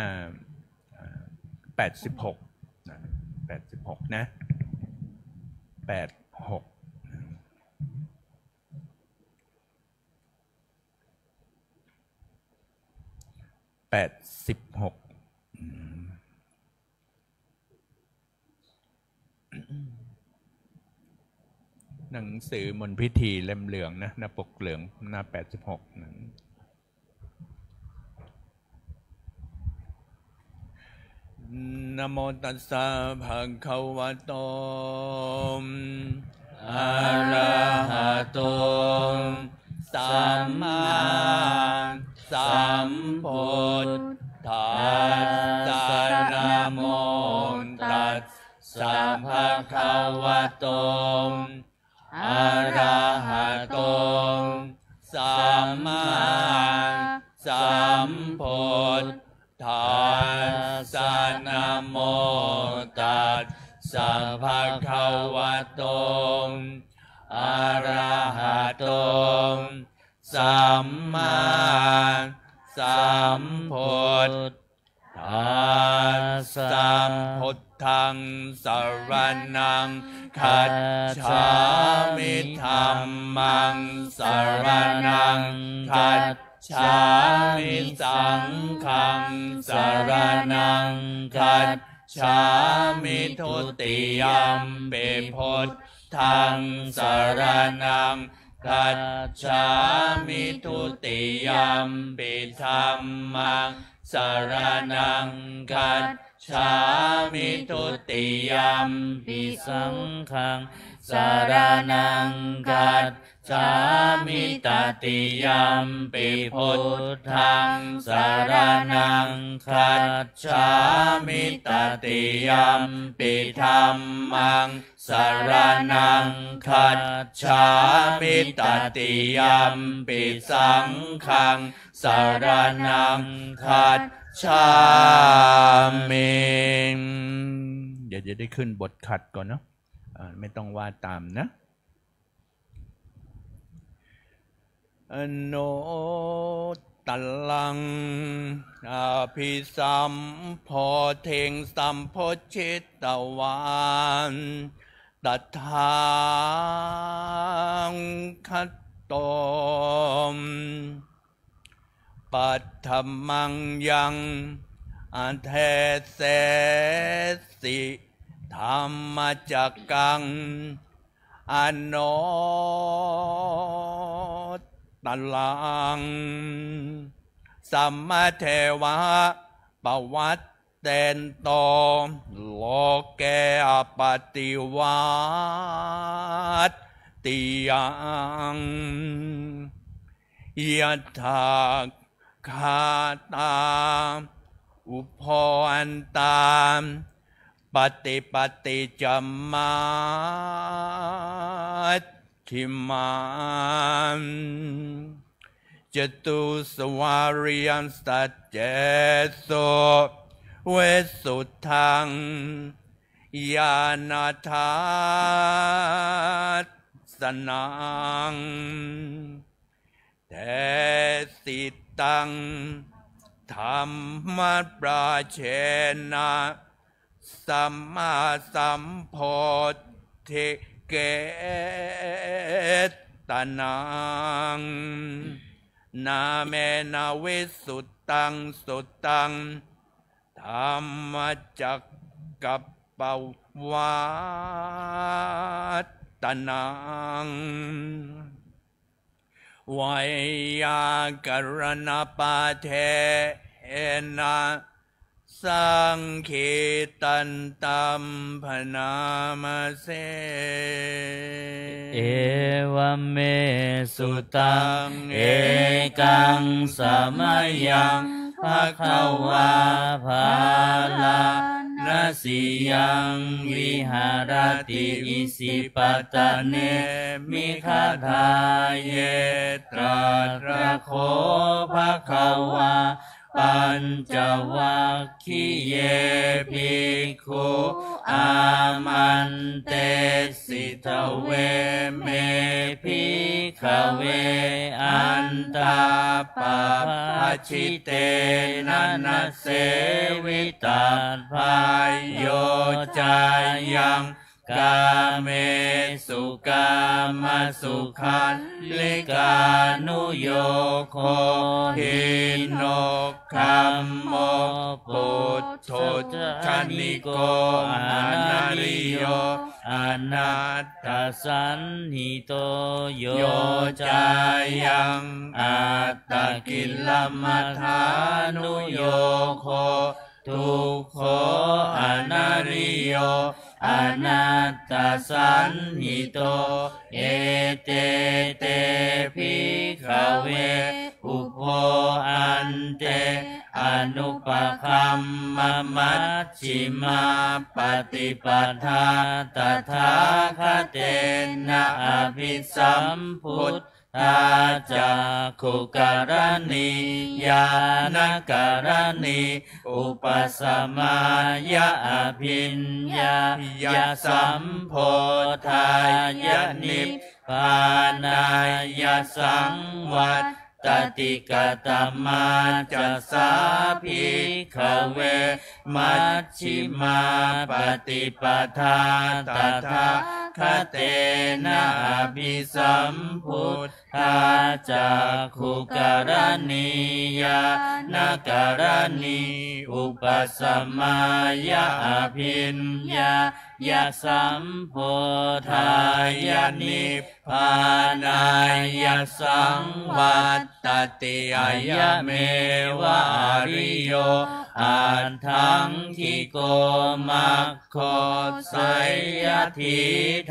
86นะ86นะ86หนังสือมนต์พิธีเล่มเหลืองนะหน้าปกเหลืองหน้า86นะนะโมตัสสะภะคะวะโตอะระหะโตสัมมาสัมพุทธัสสะนะโมตัสสะภะคะวะโตอะระหะโตสัมมาสัมพุทธัสสะนะโมตัสสะภะคะวะโตอะระหะโตสัมมาสัมพุทธัสสะพุทธังสรณังคัจฉามิธัมมังสรณังคัจฉามิสังฆังสรณังคัจฉามิทุติยัมปิพุทธังสรณังคัจฉามิทุติยัมปิธัมมังสรณังคัจฉามิทุติยัมปิสังฆังสรณังคัจฉามิตติยัมปิพุทธังสรณังคัจฉามิตติยัมปิธัมมังสรณังคัจฉามิตติยัมปิสังฆังสรณังคัจฉามิเดี๋ยวจะได้ขึ้นบทขัดก่อนเนาะไม่ต้องว่าตามนะอโนตัลลังอภิสัมโพเทงสัมโพชิตวานตัทธังคัตโตมปัตถมังยังอันเทเสสิธรรมจักกังอโนตัลลังสัมมาเทวะปวัตเตนโตโลเกอปฏิวัตติยังยัตถาคาตาอุปอันตามปฏิปฏิจัมมาทิมันจตุสวาริยันสัจเจโสเวสุทังญาณทัสสนังเทสิตังธรรมปราเชนะสัมมาสัมโพธิเกตนังนาเมนาวิสุตตังสุตตังธรรมจักกัปปวัตตนังวายากรณปาเทนะสังคีตันตัมพนามเสเอวเมสุตังเอกังสมัยยังภะคะวาภาลานั สิยังวิหารติอิสิปตะเนมิคาทาเยตรัสโคภควาปัญจวัคคีเยภิกขุอามันเตสิทเวเมภิกขเวอันตาปะภัชชิเตนะนะเสวิตัสภายโยจายังกาเมสุกามสุขันลิกานุโยโคหินกคัมโมปุตโธชนิโกอนาริโยอนัตตสันหิโตโยจายังอัตตกิลมัฏฐานุโยโคทุกโขอนาริโยอนัตตสันหิโตเอเตเตภิกขเวอุปโภอันเตอนุปคัมมมัชฌิมาปฏิปทาตถาคเตนะอภิสัมพุทธาจักขุการณีญาณการณีอุปสัมมายะอภิญญายะสัมโพธายะนิพพานายะสังวัตตติกตมาจัสสาภิกขเวมัชฌิมาปฏิปทาตถาคเตนะอภิสัมพุทธาจักขุการณีญาณการณีอุปสัมมายะอภิญญายะสัมโพธายะนิพพานายะสังวัตตติอายะเมวะอริโยอันทังทิโกมัคโคสัยยทิ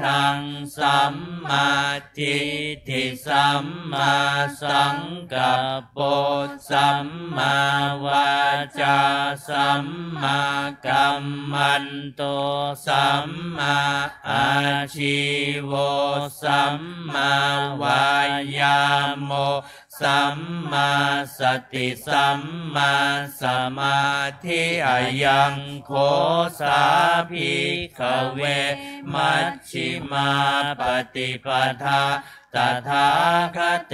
ทังสัมมาทิฏฐิสัมมาสังกัปโปสัมมาวาจาสัมมากัมมันโตสัมมาอาชีโวสัมมาวายามโมสัมมาสติสัมมาสมาธิอายังโคสาภิกขเวมัชฌิมาปฏิปทาตถาคเต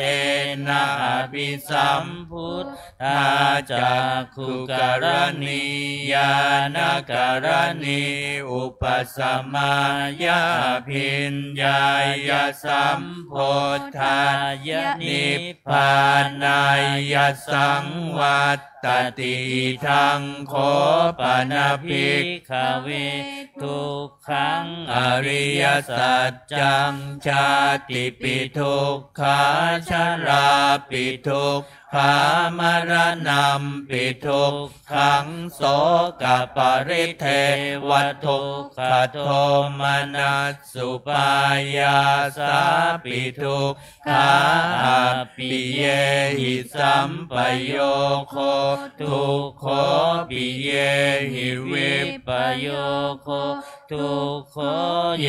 นะอภิสัมพุทธาจักขุการณีญาณการณีอุปสัมมายะภิญญายะสัมโพธายะนิพพานายะสังวัตตติทังโคปนะภิกขเวทุกขังอริยสัจจังชาติปิทุกขาชราปิทุกขามรณะปิทุกขังโสกปริเทวทุกขโทมนัสสุปายาสาปิทุกขาปิเยหิสัมปโยโคทุกโขปิเยหิวิปโยโคทุกโข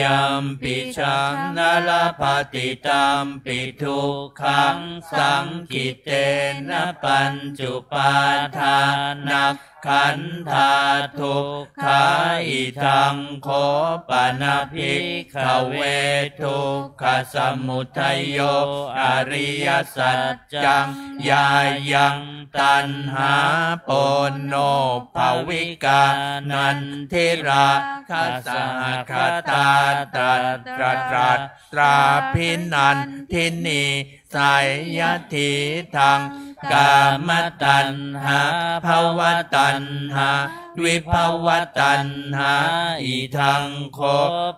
ยัมปิชังนาลภติตัมปิทุกขังสังกิเตนะปัญจุปาทานักขันธาทุกขาอิทังโคปนะภิกขเวทุกขสมุทัยโยอริยสัจจังยายังตัณหาปนโนภวิกานันทิราคสหคตาตรัสตราพินันทินีสายยทิทังกามตัณหาภวตัณหาวิภวตัณหาอิทังโค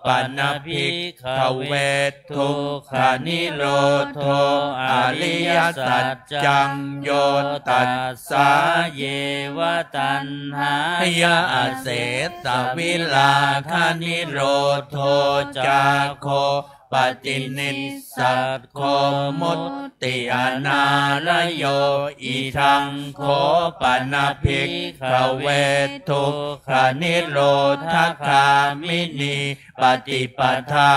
ปนะภิกขเวทุกขานิโรธโธอริยสัจจังโยตัสสะเยวตัณหายะเสสวิลาคานิโรธโธจักโค ปฏินิสสัตโคมุตติอนาลโยอิทังโคปนาภิกขเวทุกขานิโรธคามินีปฏิปทา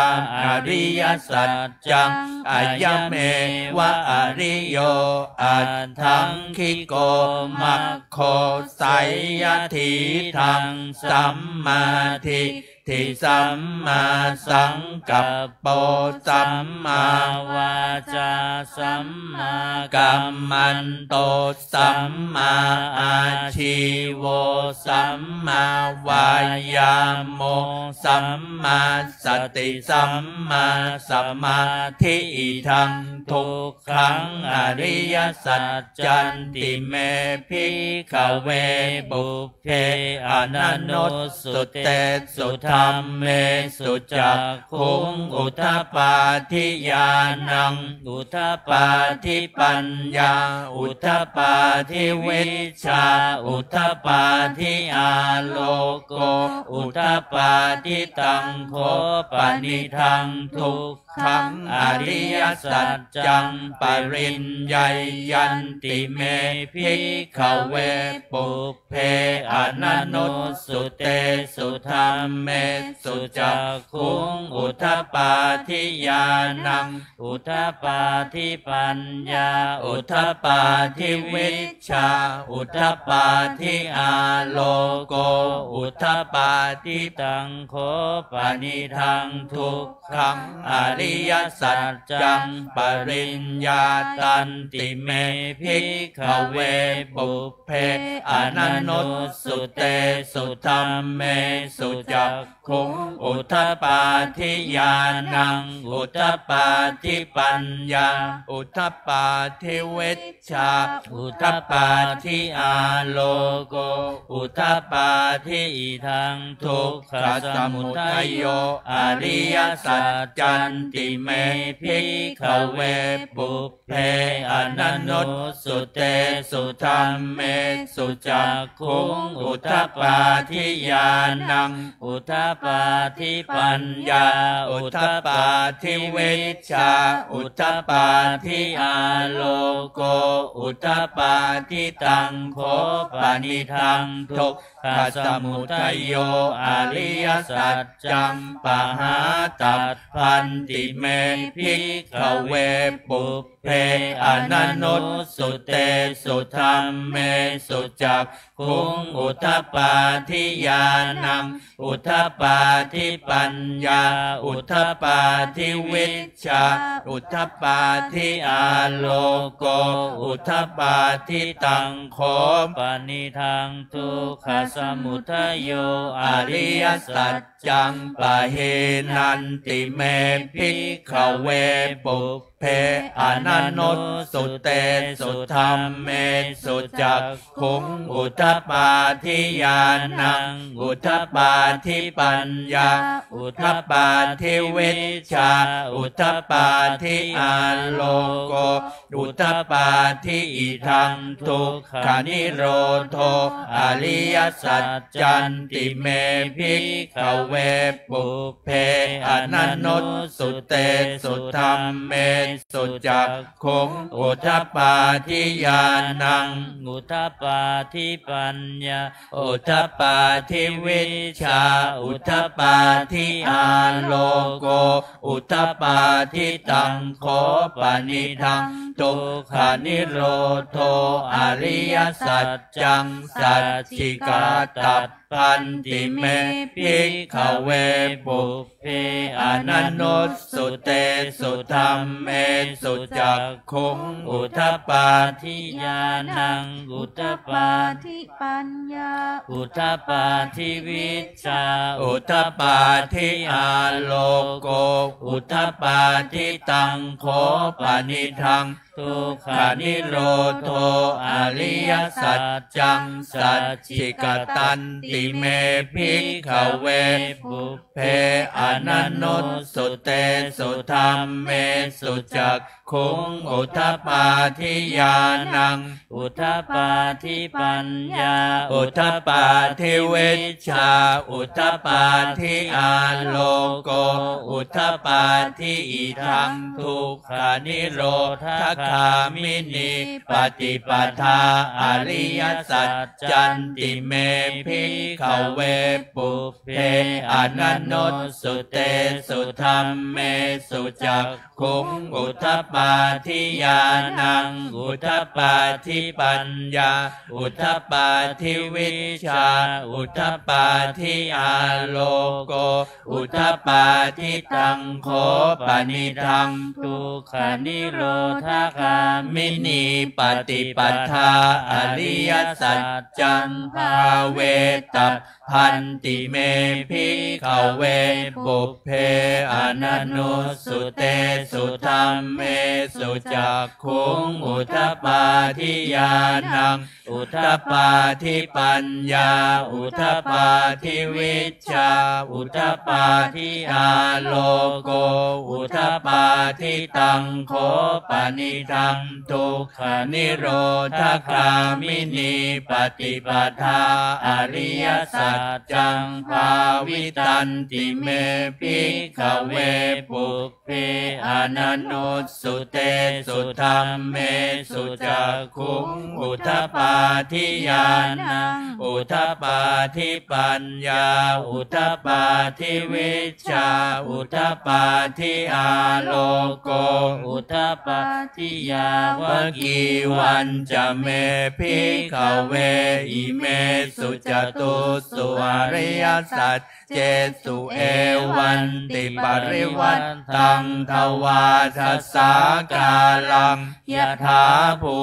อริยสัจจังอายเมวะอริโยอัตถังคิโกมัคโคไสยทิทังสัมมาทิฏฐิสัมมาสังกัปโปสัมมาวาจาสัมมากัมมันโตสัมมาอาชีโวสัมมาวายามโมสัมมาสติสัมมาสมาธิทังทุกขังอริยสัจจันติเมภิกขเวบุพเพอนันโนสุเตสุธรรมเมสุจักขุงอุทธปาทิญาณังอุทธปาทิปัญญาอุทธปาทิวิชชาอุทธปาทิอาโลโกอุทธปาทิตังโคปนิทังทุกขังอริยสัจจังปริญญายันติเมภิกขเวปุพเพอนันโนสุเตสุธรรมเมสุจักขุงอุทธปาทิญาณังอุทธปาทิปัญญาอุทธปาทิวิชชาอุทธปาทิอาโลโกอุทธปาทิตังโคปนิทังทุกขังอริยสัจจังปริญญาตันติเมภิกขเวปุพเพอนันโนสุเตสุธรรมเมสุจักขุงอุทธปาทิญาณังอุทธปาทิปัญญาอุทธปาทิวิชชาอุทธปาทิอาโลโกอุทธปาทิทังทุกขสมุทัยโยอริยสัจจันติเมภิกขเวปุพเพอนันโนสุเตสุธรรมเมสุจักขุงอุทธปาทิญาณังอุทธปาทิปัญญาอุทธปาทิวิชชาอุทธปาทิอาโลโกอุทธปาทิตังโคปนิทังทุกขสมุทัยโยอริยสัจจังปหาตัฏพันติเมภิกขเวปุพเพอนันโนสุเตสุธรรมเมสุจักขุงอุทธปาทิญาณังอุทธปาทิปัญญาอุทธปาทิวิชชาอุทธปาทิอาโลโกอุทธปาทิตังโคปนิทังทุกขสมุทัยโยอริยสัจจังปะเหนันติเมภิกขเวปุพเพอนันโนสุเตสุธรรมเมสุจักขุงอุทธปาทิญาณังอุทธปาทิปัญญาอุทธปาทิวิชชาอุทธปาทิอาโลโกอุทธปาทิอิทังทุกขานิโรโธอริยสัจจันติเมภิกขเวปุพเพอนันโนสุเตสุธรรมเมสุจักขุงอุทธปาทิญาณังอุทธปาทิปัญญาอุทธปาทิวิชชาอุทธปาทิอาโลโกอุทธปาทิตังโคปนิทังทุกขานิโรโธอริยสัจจังสัจฉิกาตัฏพันติเมภิกขเวปุพเพอนันโนสุเตสุธรรมเมสุจักขุงอุทธปาทิญาณังอุทธปาทิปัญญาอุทธปาทิวิชชาอุทธปาทิอาโลโกอุทธปาทิตังโคปนิทัง ทุกขานิโรโธอริยสัจจังสัจจิกตันติเมภิกขเวปุเพอนันโนสุเตสุธรรมเมสุจักขุงอุทธปาทิญาณังอุทธปาทิปัญญาอุทธปาทิเวชชาอุทธปาทิอาโลโกอุทธปาทิอิทังทุกขานิโรธคามินีปฏิปทาอริยสัจจันติเมภิกขเวปุเพอนันโนสุเตสุธรรมเมสุจักขุงอุทธปาทิญาณังอุทธปาทิปัญญาอุทธปาทิวิชาอุทธปาทิอาโลโกอุทธปาทิตังโขปนิทังทุกขานิโรธคามินีปฏิปทาอริยสัจจังภาเวตัพพันติเมภิกขเวปุเพอนันโนสุเตสุธรรมเมสุจักขุงอุทธปาทิญาณังอุทธปาทิปัญญาอุทธปาทิวิชชาอุทธปาทิอาโลโกอุทธปาทิตังโขปนิทังทุกขานิโรธคามินีปฏิปทาอริยสัจจังภาวิตันติเมภิกขเวปุเพอนันโนสุเตสุธรรมเมสุจักขุงอุทธปาทิญาณังอุทธปาทิปัญญาอุทธปาทิวิชชาอุทธปาทิอาโลโกอุทธปาทิยาวกีวันจะเมภิกขเวอิเมสุจตุสุอริยสัจเจสุเอวันติปริวัตตังทวาทัสสากาลังยะถาภู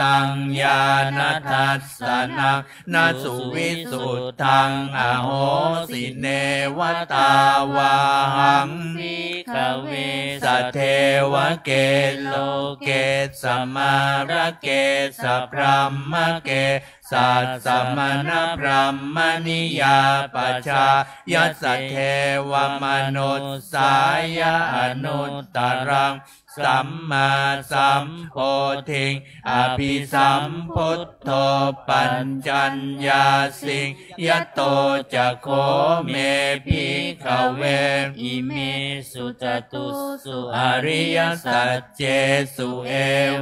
ตังญาณทัสสนังนาสุวิสุทธังอโหสิเนวตาวาหังภิกขเวสัทเทวเกโลเกสมาระเกสพรัมมะเกสัสสมณพรหมนิยาปัจจายสัทเทวมนุสสายอนุตตรังสัมมาสัมโพธิงอภิสัมพุทโธปัญจัญญาสิงยโตจะโคเมภิกขเวอิเมสุจตุสุอริยสัจเจสุเอ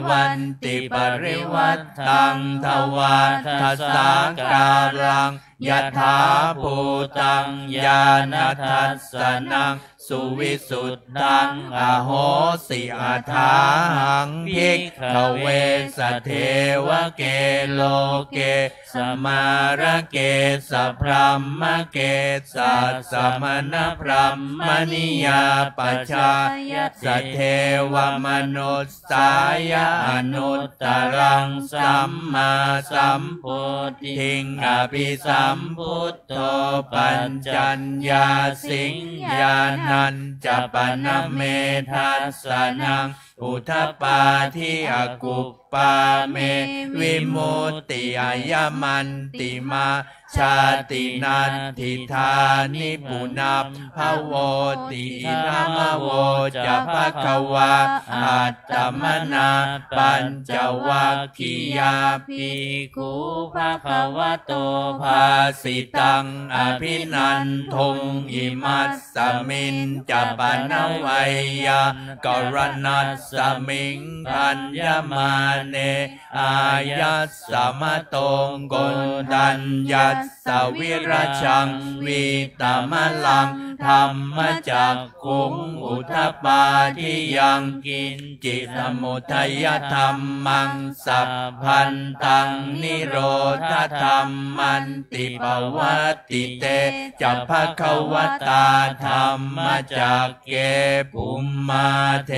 วันติปริวัตตังทวาทัสสากาลังยะถาภูตังญาณทัสสนังสุวิสุทธังอโหสิอาถาหังภิกขเวสัทเทวเกโลเกสมาระเกสพรัมมะเกสัสสมณพรหมนิยาปัจจายสัทเทวมนุสสายอนุตตรังสัมมาสัมโพธิงอภิสัมพุทโธปัญจัญญาสิงญาณัญจปนเมทัสสนังอุทธปาทิอกุปปาเมวิมุตติอายมันติมาชาตินัตถิธานิปุนัพพโวติธัมมโวจะภควาอัตตมนาปัญจวัคคียาภิกขุภควโตภาสิตังอภินันทุงอิมัสสมินจะปนวัยยกรณัสสมิงพัญญมาเนอายัสสมะตงโกดัญญัสสวิรชังวิตมะลังธรรมจักขุงอุทธปาทิยังกินจิตมุทัยธรรมังสัพพันตังนิโรธธรรมันติปวัตติเตจัพพะคะวตาธรรมจักเกปุมมาเท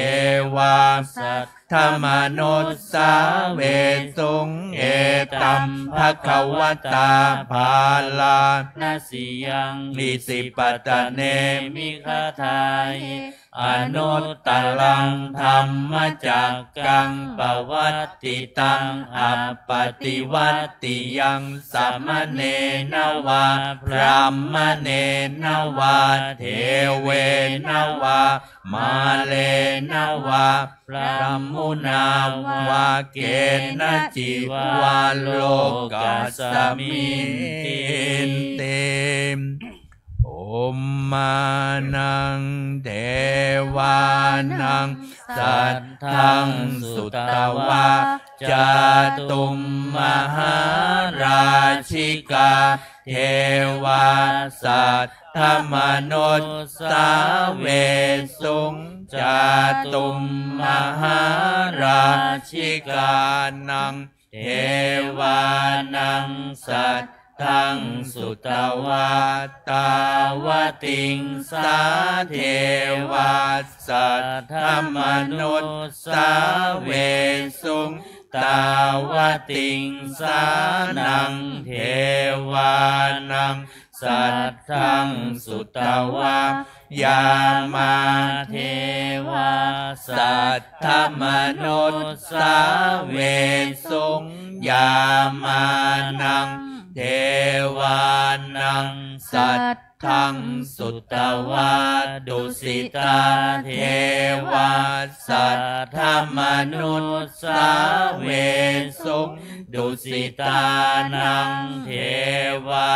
วาสัทธมนุสสาเวสุงเอตัมภคะวตาภาลานาสิยังนิสิปตะเนมิคทาย อนุตตรังธรรมจักกังปวัตติตังอัปปติวัตติยังสัมมเนนวาพรหมเนนวาเทเวนวามาเลนวาพระมุนาวาเกณจิวาโลกัสสมิติเตโอมมานังเทวานังสัทธังสุตวาจาตุมมหาราชิกาเทวาสัทธมนุษสาเวสุงจาตุมมหาราชิกานังเทวานังสัทธังสุตวาตาวติงสาเทวาสัทธมนุษสาเวสุงตาวติงสานังเทวานังสัทธังสุตวายามาเทวาสัทธมนุษสาเวสุงยามานังเทวานังสัทธังสุตวาดุสิตาเทวาสัทธมนุษสาเวสุงดุสิตานังเทวา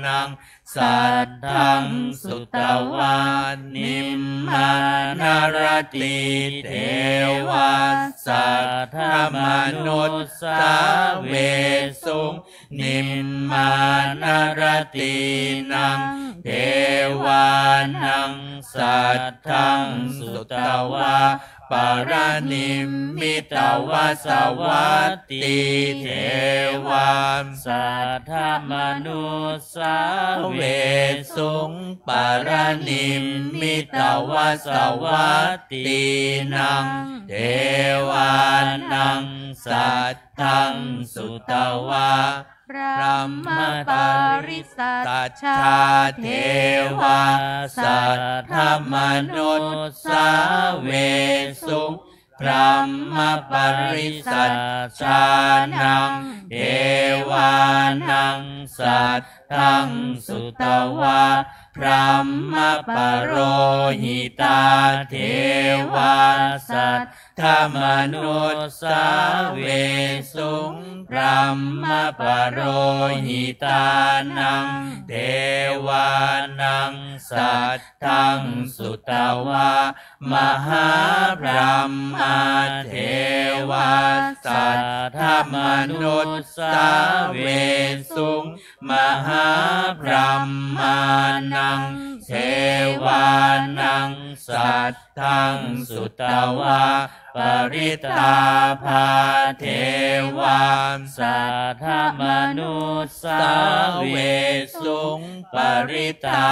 นังสัทธังสุตวานิมมานารติเทวาสัทธมนุษสาเวสุงนิมมานารตินังเทวานังสัทธังสุตวาปารานิมมิตวาสวัตติเทวาสัทธมนุษสาเวสุงปารานิมมิตวาสวัตตินังเทวานังสัทธังสุตวาพระมปาริสัทธาเทวาสัทธมนุษสาเวสุงพระมปาริสัทธานังเทวานังสัทธังสุตวาพระมปโรหิตาเทวาสัทธมนุษสาเวสุงพระมปโรหิตานังเทวานังสัทธังสุตวามหาพรหมเทวาสัทธมนุษสาเวสุงมหาพรหมานังเทวานังสัทธังสุตวาปริตาภาเทวาสัทธมนุษสาเวสุงปริตา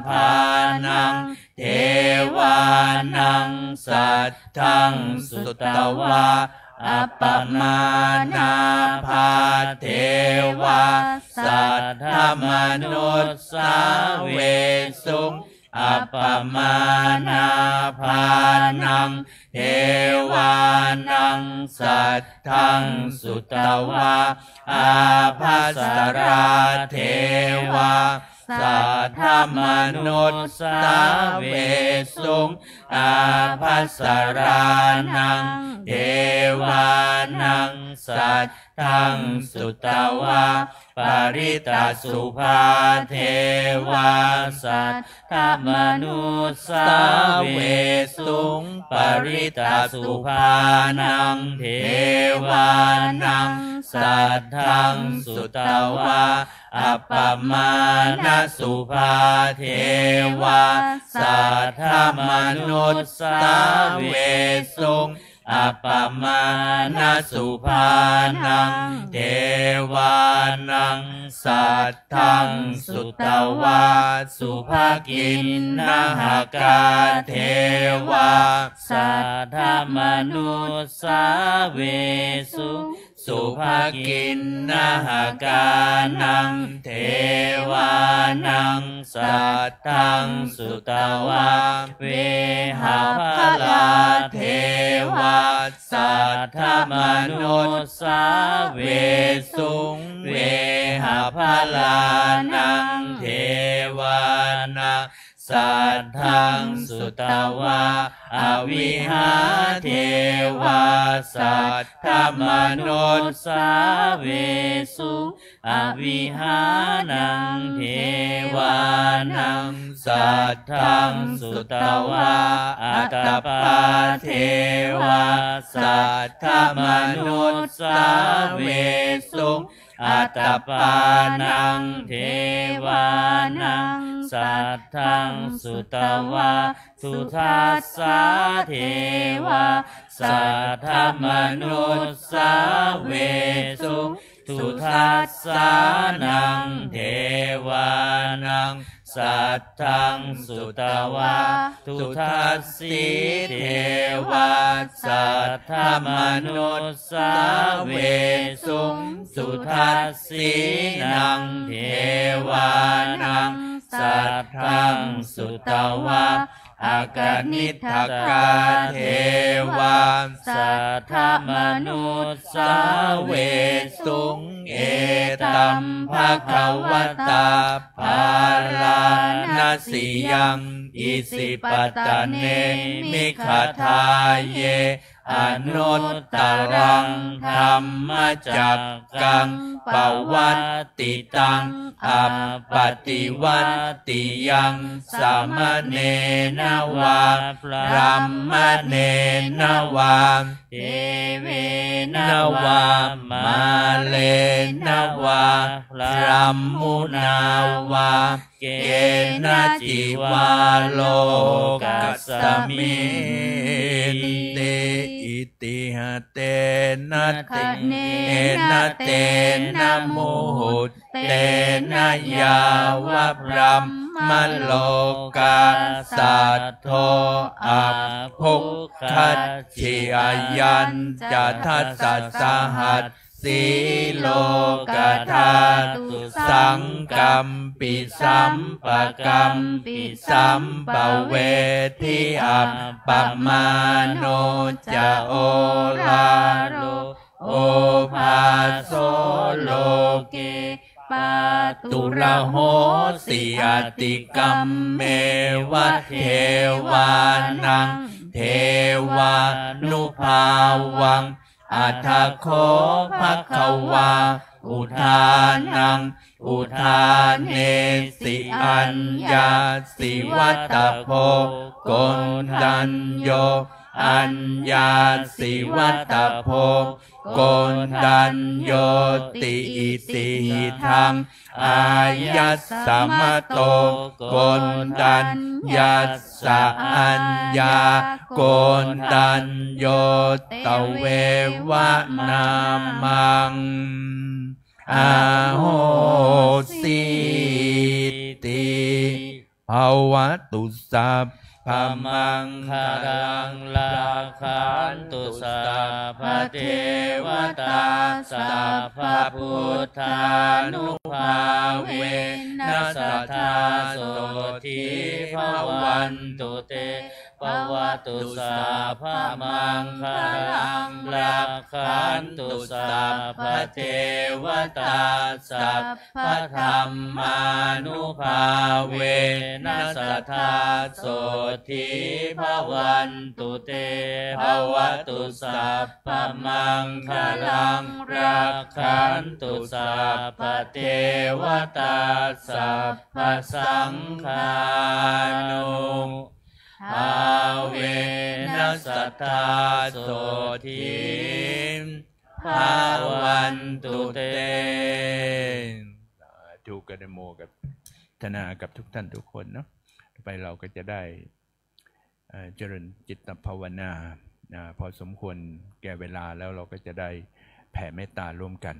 ภานังเทวานังสัทธังสุตวาอัปปมานาภาเทวาสัทธมนุษสาเวสุงอัปปมานาภานังเทวานังสัทธังสุตวาอาภัสราเทวาสัทธมนุษสาเวสุงอาภัสรานังเทวานังสัทธังสุตวาปริตาสุภาเทวาสัทธมนุษสาเวสุงปริตาสุภานังเทวานังสัทธังสุตวาอัปปมาณสุภาเทวาสัทธมนุษสาเวสุงอัปปมาณสุภานังเทวานังสัทธังสุตวาสุภกินนาหกาเทวาสัทธมนุษสาเวสุสุภกินนาหกานังเทวา นังสัทธังสุตวาเวหาภลาเทวาสัทธมนุสสาเวสุงเวหาภลานังเทวานาสัทธังสุตวาอวิหาเทวาสัทธมนุสสาเวสุอวิหานังเทวานังสัทธังสุตวาอัตตปาเทวาสัทธมนุสสาเวสุอัตตปานังเทวานังสัทธังสุตวาทุทัสสะเทวาสัทธมนุสสาเวสุทุทัสสะนังเทวานังสัทธังสุตวาทุทัสสิเทวาสัทธมนุสสาเวสุสุทัสสินังเทวานังสัทธังสุตวาอากนิทกาเทวาสัทธมนุสสาเวสุงเอตัมภควตาภาลานาสิยังอิสิปตะเนมิขทาเยอนุตตรังธัมมจักกังปวัตติตังอัปปติวัตติยังสามเณรวาพรหมเณรวาเทเวนวามาเลนวาพรหมุนาวาเกณจิวาโลกัสสมิเตอิติหะเตนะเตนะเตนะโมหุตเตนะยาวะพรหมโลกาสัทโธอัปภุคัจฉิอายัญจะทัสสะสหัสสีโลกธาตุสังกัมปิสัมปะกัมปิสัมปะเวทิอัปปมาโนจะโอลาโลโอภาโสโลเกปาตุระโหสิอติกัมเมวะเทวานังเทวานุภาวังอัฏฐโคภควาอุทานังอุทานเนสิอัญญาสิวัตโพโกณทัญโยอัญญาสิวัตโพโกณทัญโยติอิติทังอายัสสะมะโตโกณทัญญาสะอัญญาโกณทัญโยตเววะนามังอาโหสิติภวตุสัพพมังคารังลาคันตุสัพพเทวตาสัพพพุทธานุภาเวนัสสทาโสทิภวันตุเตภวตุสัพพมังคารังลาคันตุสัพพเทวตาสัพพธรรมานุภาเวนัสสทาโสทิภวันตุเตภวตุสัพพมังคารังราคันตุสัพพเทวตาสัพพสังฆานุภาเวนัสสทาโสทิภวันตุเตถูกกันโมกับธนากับทุกท่านทุกคนเนาะต่อไปเราก็จะได้เจริญจิตภาวนาพอสมควรแก่เวลาแล้วเราก็จะได้แผ่เมตตาร่วมกัน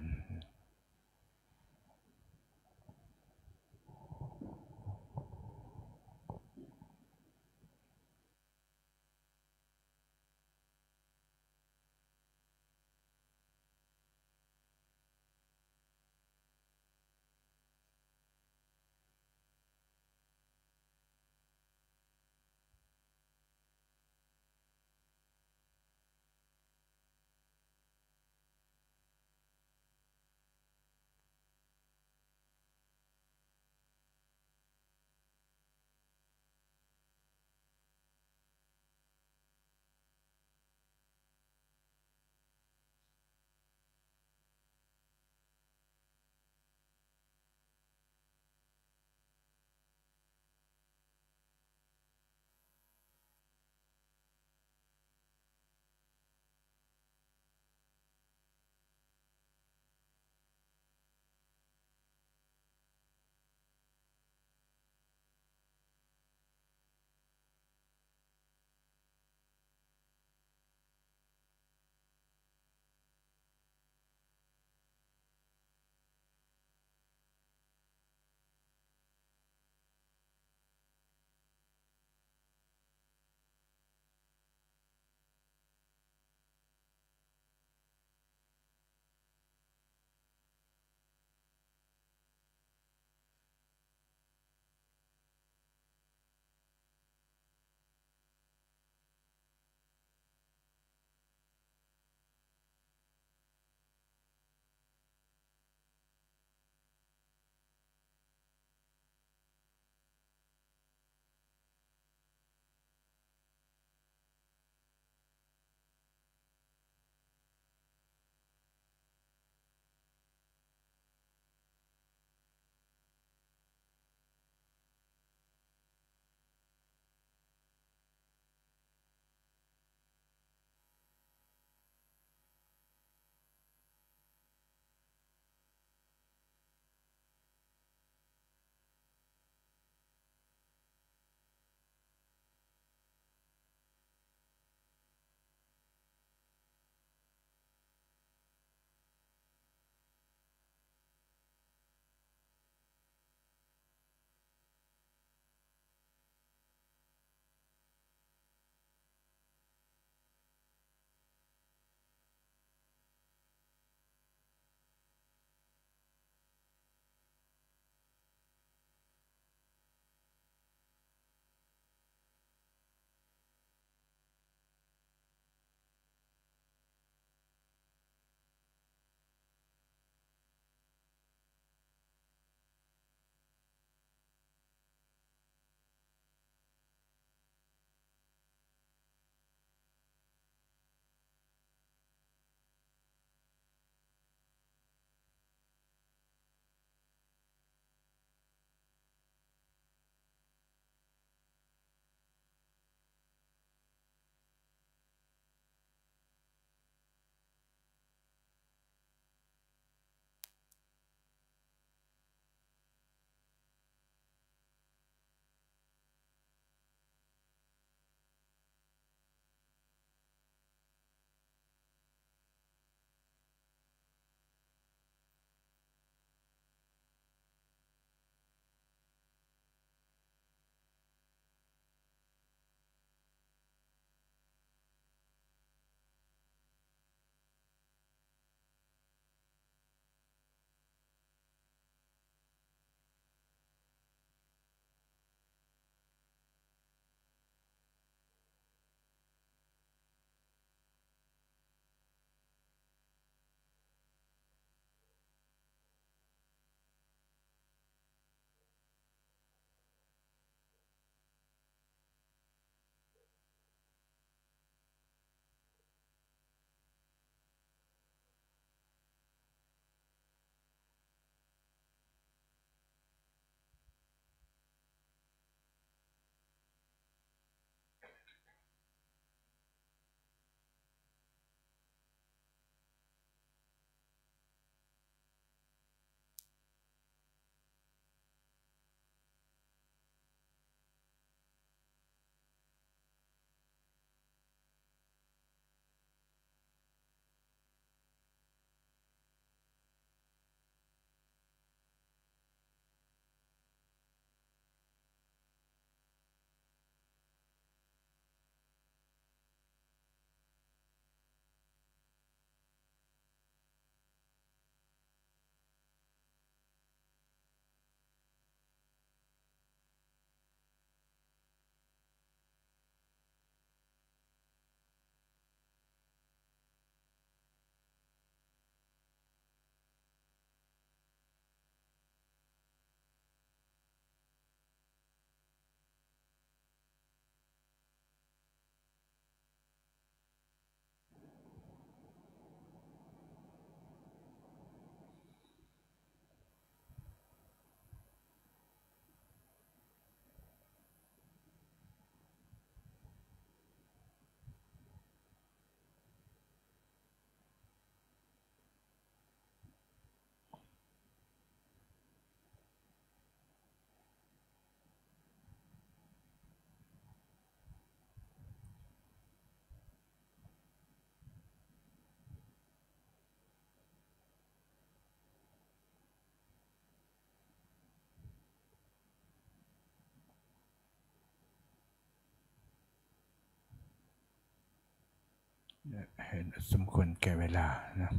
เห็นสมควรแก่เวลานะ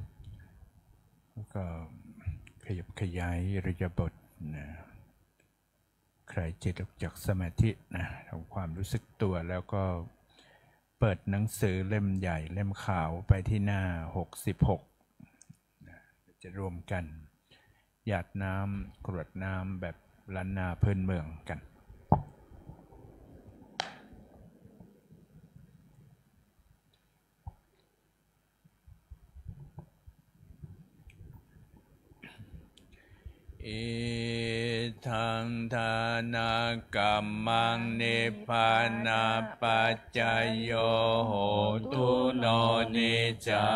แล้วก็ขยับขยายอิริยาบถนะคลายจิตออกจากสมาธินะทำความรู้สึกตัวแล้วก็เปิดหนังสือเล่มใหญ่เล่มขาวไปที่หน้า66นะจะรวมกันหยาดน้ำกรวดน้ำแบบล้านนาพื้นเมืองกันอิทังทานากัมมังนิพพานาปัจจโยโหตุโนนิจั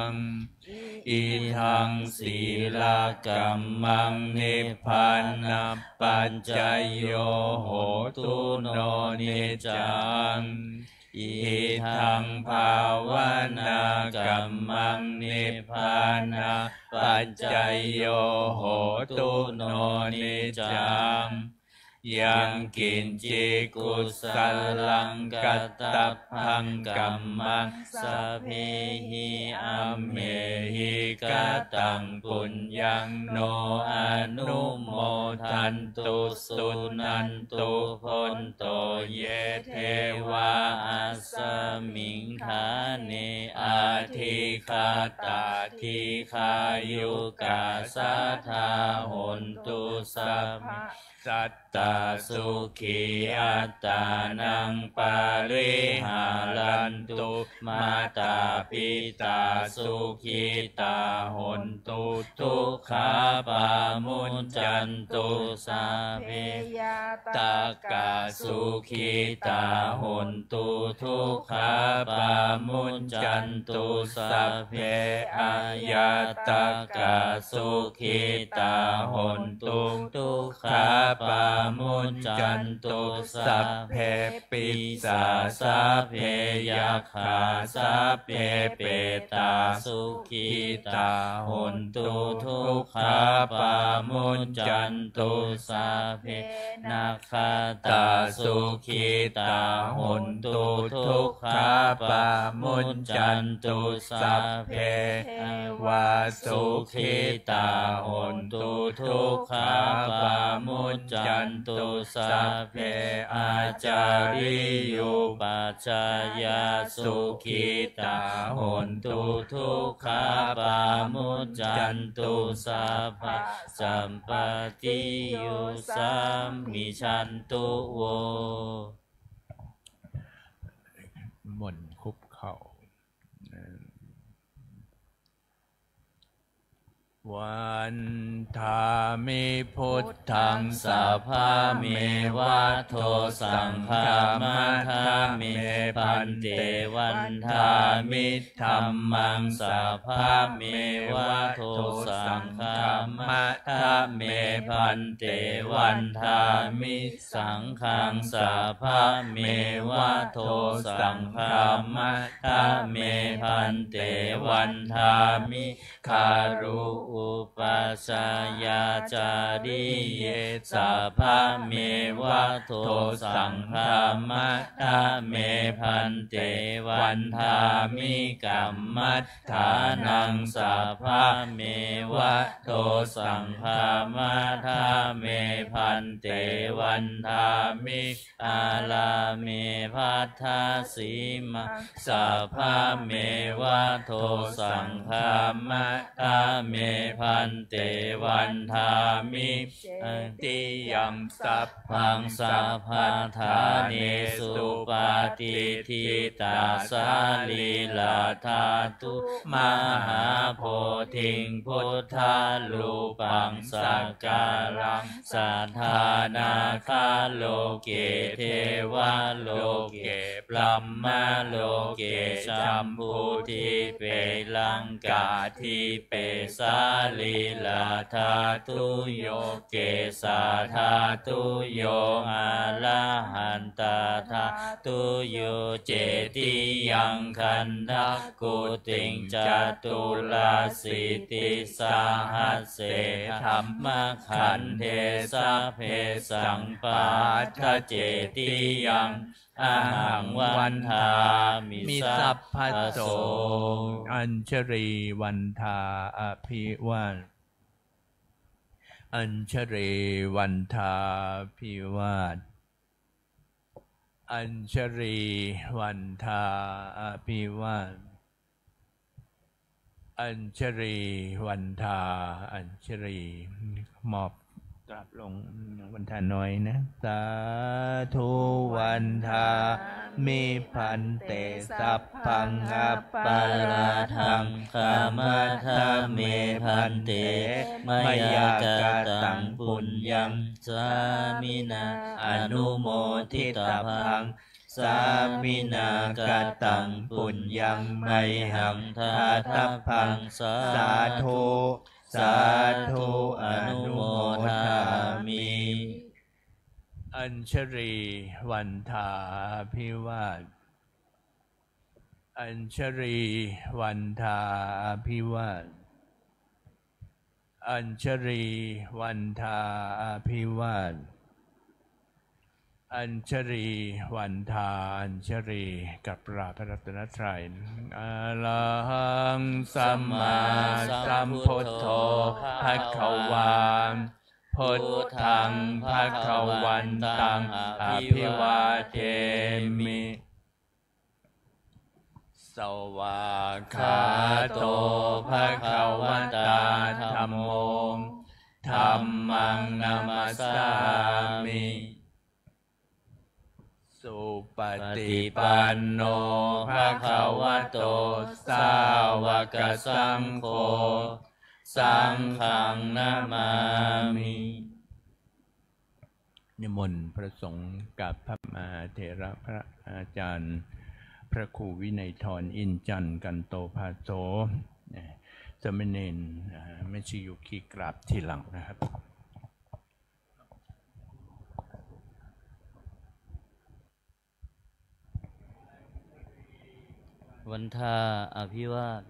งอิทังศีลกัมมังนิพพานาปัจจโยโหตุโนนิจังอิทังภาวนากัมมังนิพพานาปัจจโยโหตุโนนิจังยังกินจิกุสลังกัตตพังกัมมังสัพเพหิอัมเมหิกตังปุญญังโนอนุโมทันตุสุนันตุพนโตเยเทวาอัสสมิงคาเนอาทิคาตาทิคายุกาสัทธาหนตุสัพสัตตาสุขีอัตตานังปาริหารันตุมาตาปิตาสุขีตาหนตุทุกขาปามุจจันตุสัพเพตากาสุขีตาหนตุทุกขาปามุจจันตุสัพเพอายาตากาสุขีตาหนตุทุกขาปามุจจันตุสัพเพปิสาสัพเพยัคขาสัพเพเปตาสุขีตาหนตุทุกขาปามุจจันตุสัพเพนาคาตาสุขีตาหนตุทุกขาปามุจจันตุสัพเพวาสุขีตาหนตุทุกขาปามุจจันตุสัพเพอาจาริยุปัจจายาสุขิตาหนตุทุกขาปามุจจันตุสัพพสัมปติยุสัมมิชันตุโวมนคุบเข่าวันธามิพุทธังสัพพะเมวะโทสังฆามัทธาเมพันเตวันธามิธัมมังสัพพะเมวะโทสังฆามัทธาเมพันเตวันธามิสังฆังสัพพะเมวะโทสังฆามัทธาเมพันเตวันธามิคารุอุปัสสยาจาริเยสัพพะเมวะโทสังฆามัทธาเมพันเตวันธามิกัมมัฏฐานังสัพพะเมวะโทสังฆามัทธาเมพันเตวันธามิอาลาเมภัทธาสีมาสัพพะเมวะโทสังฆามัทธาเมพันเตวันธามิติยัมสัพพังสัพพะทาเนสุปาติทิตาสาลีลาธาตุมหาโพธิงพุทธาลูปังสักการังสัทธานาคาโลเกเทวาโลเกพรัมมาโลเกชัมพูทิเปลังกาทิเปสา ลีลาธาตุโยเกสาธาตุโยอาลาหันตาธาตุโยเจติยังคันทะกุติงจตุลาสิติสาหัสเสธัมมขันเทสะเพสังปาทะเจติยังอาหังวันทามิสัพพัสโสอัญชรีวันทาอภิวาทอัญชรีวันทาภิวาทอัญชรีวันทาอภิวาทอัญชรีวันทาอัญชรีมอบกราบลงวันทาน้อยนะสาธุวันทามิพันเตสัพพังอัปปาราทังกามทาเมพันเตมยากตังปุญญังสามินาอนุโมทิตาพังสามินากตังปุญญังไมหังทาทัพพังสาธุสาธุอนุโมทามิอัญชรีวันทาภิวาทอัญชรีวันทาภิวาทอัญชรีวันทาภิวาทอัญชรีวันทาอัญชรีกับพระรัตนตรัยอะระหังสัมมาสัมพุทโธภควาพุทธังภควันตังอภิวาเทมิสวากขาโตภควตาธัมโมธัมมังนามัสสามิสุปฏิปันโนภควโตสาวกสังโฆสังฆังนามามินิมนต์พระสงฆ์กับพระมหาเถระพระอาจารย์พระครูวินัยธรอินจันทร์กันโตภาโสสมณเณรไม่ชียุคีกราบทีหลังนะครับวันทาอภิวาท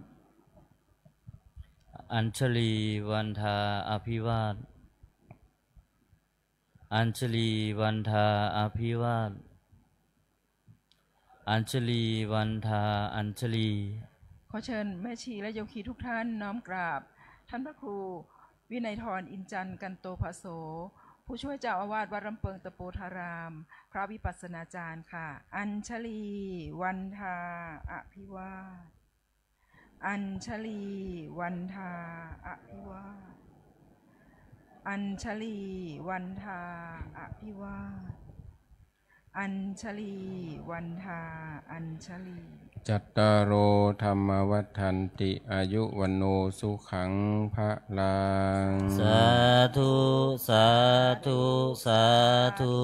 อัญชลีวันทาอภิวาทอัญชลีวันทาอภิวาทอัญชลีวันทาอัญชลีขอเชิญแม่ชีและโยคีทุกท่านน้อมกราบท่านพระครูวินัยธรอินจันทร์กันโตภาโสผู้ช่วยเจ้าอาวาสวัดลำเปิงตะโปธารามพระวิปัสสนาจารย์ค่ะอัญชลีวันทาอภิวาทอัญชลีวันทาอภิวาทอัญชลีวันทาอภิวาทอัญชลีวันทาอัญชลีจัตตารโอธรรมวัฏันติอายุวันโนสุขังภะลังสาธุสาธุสาธุ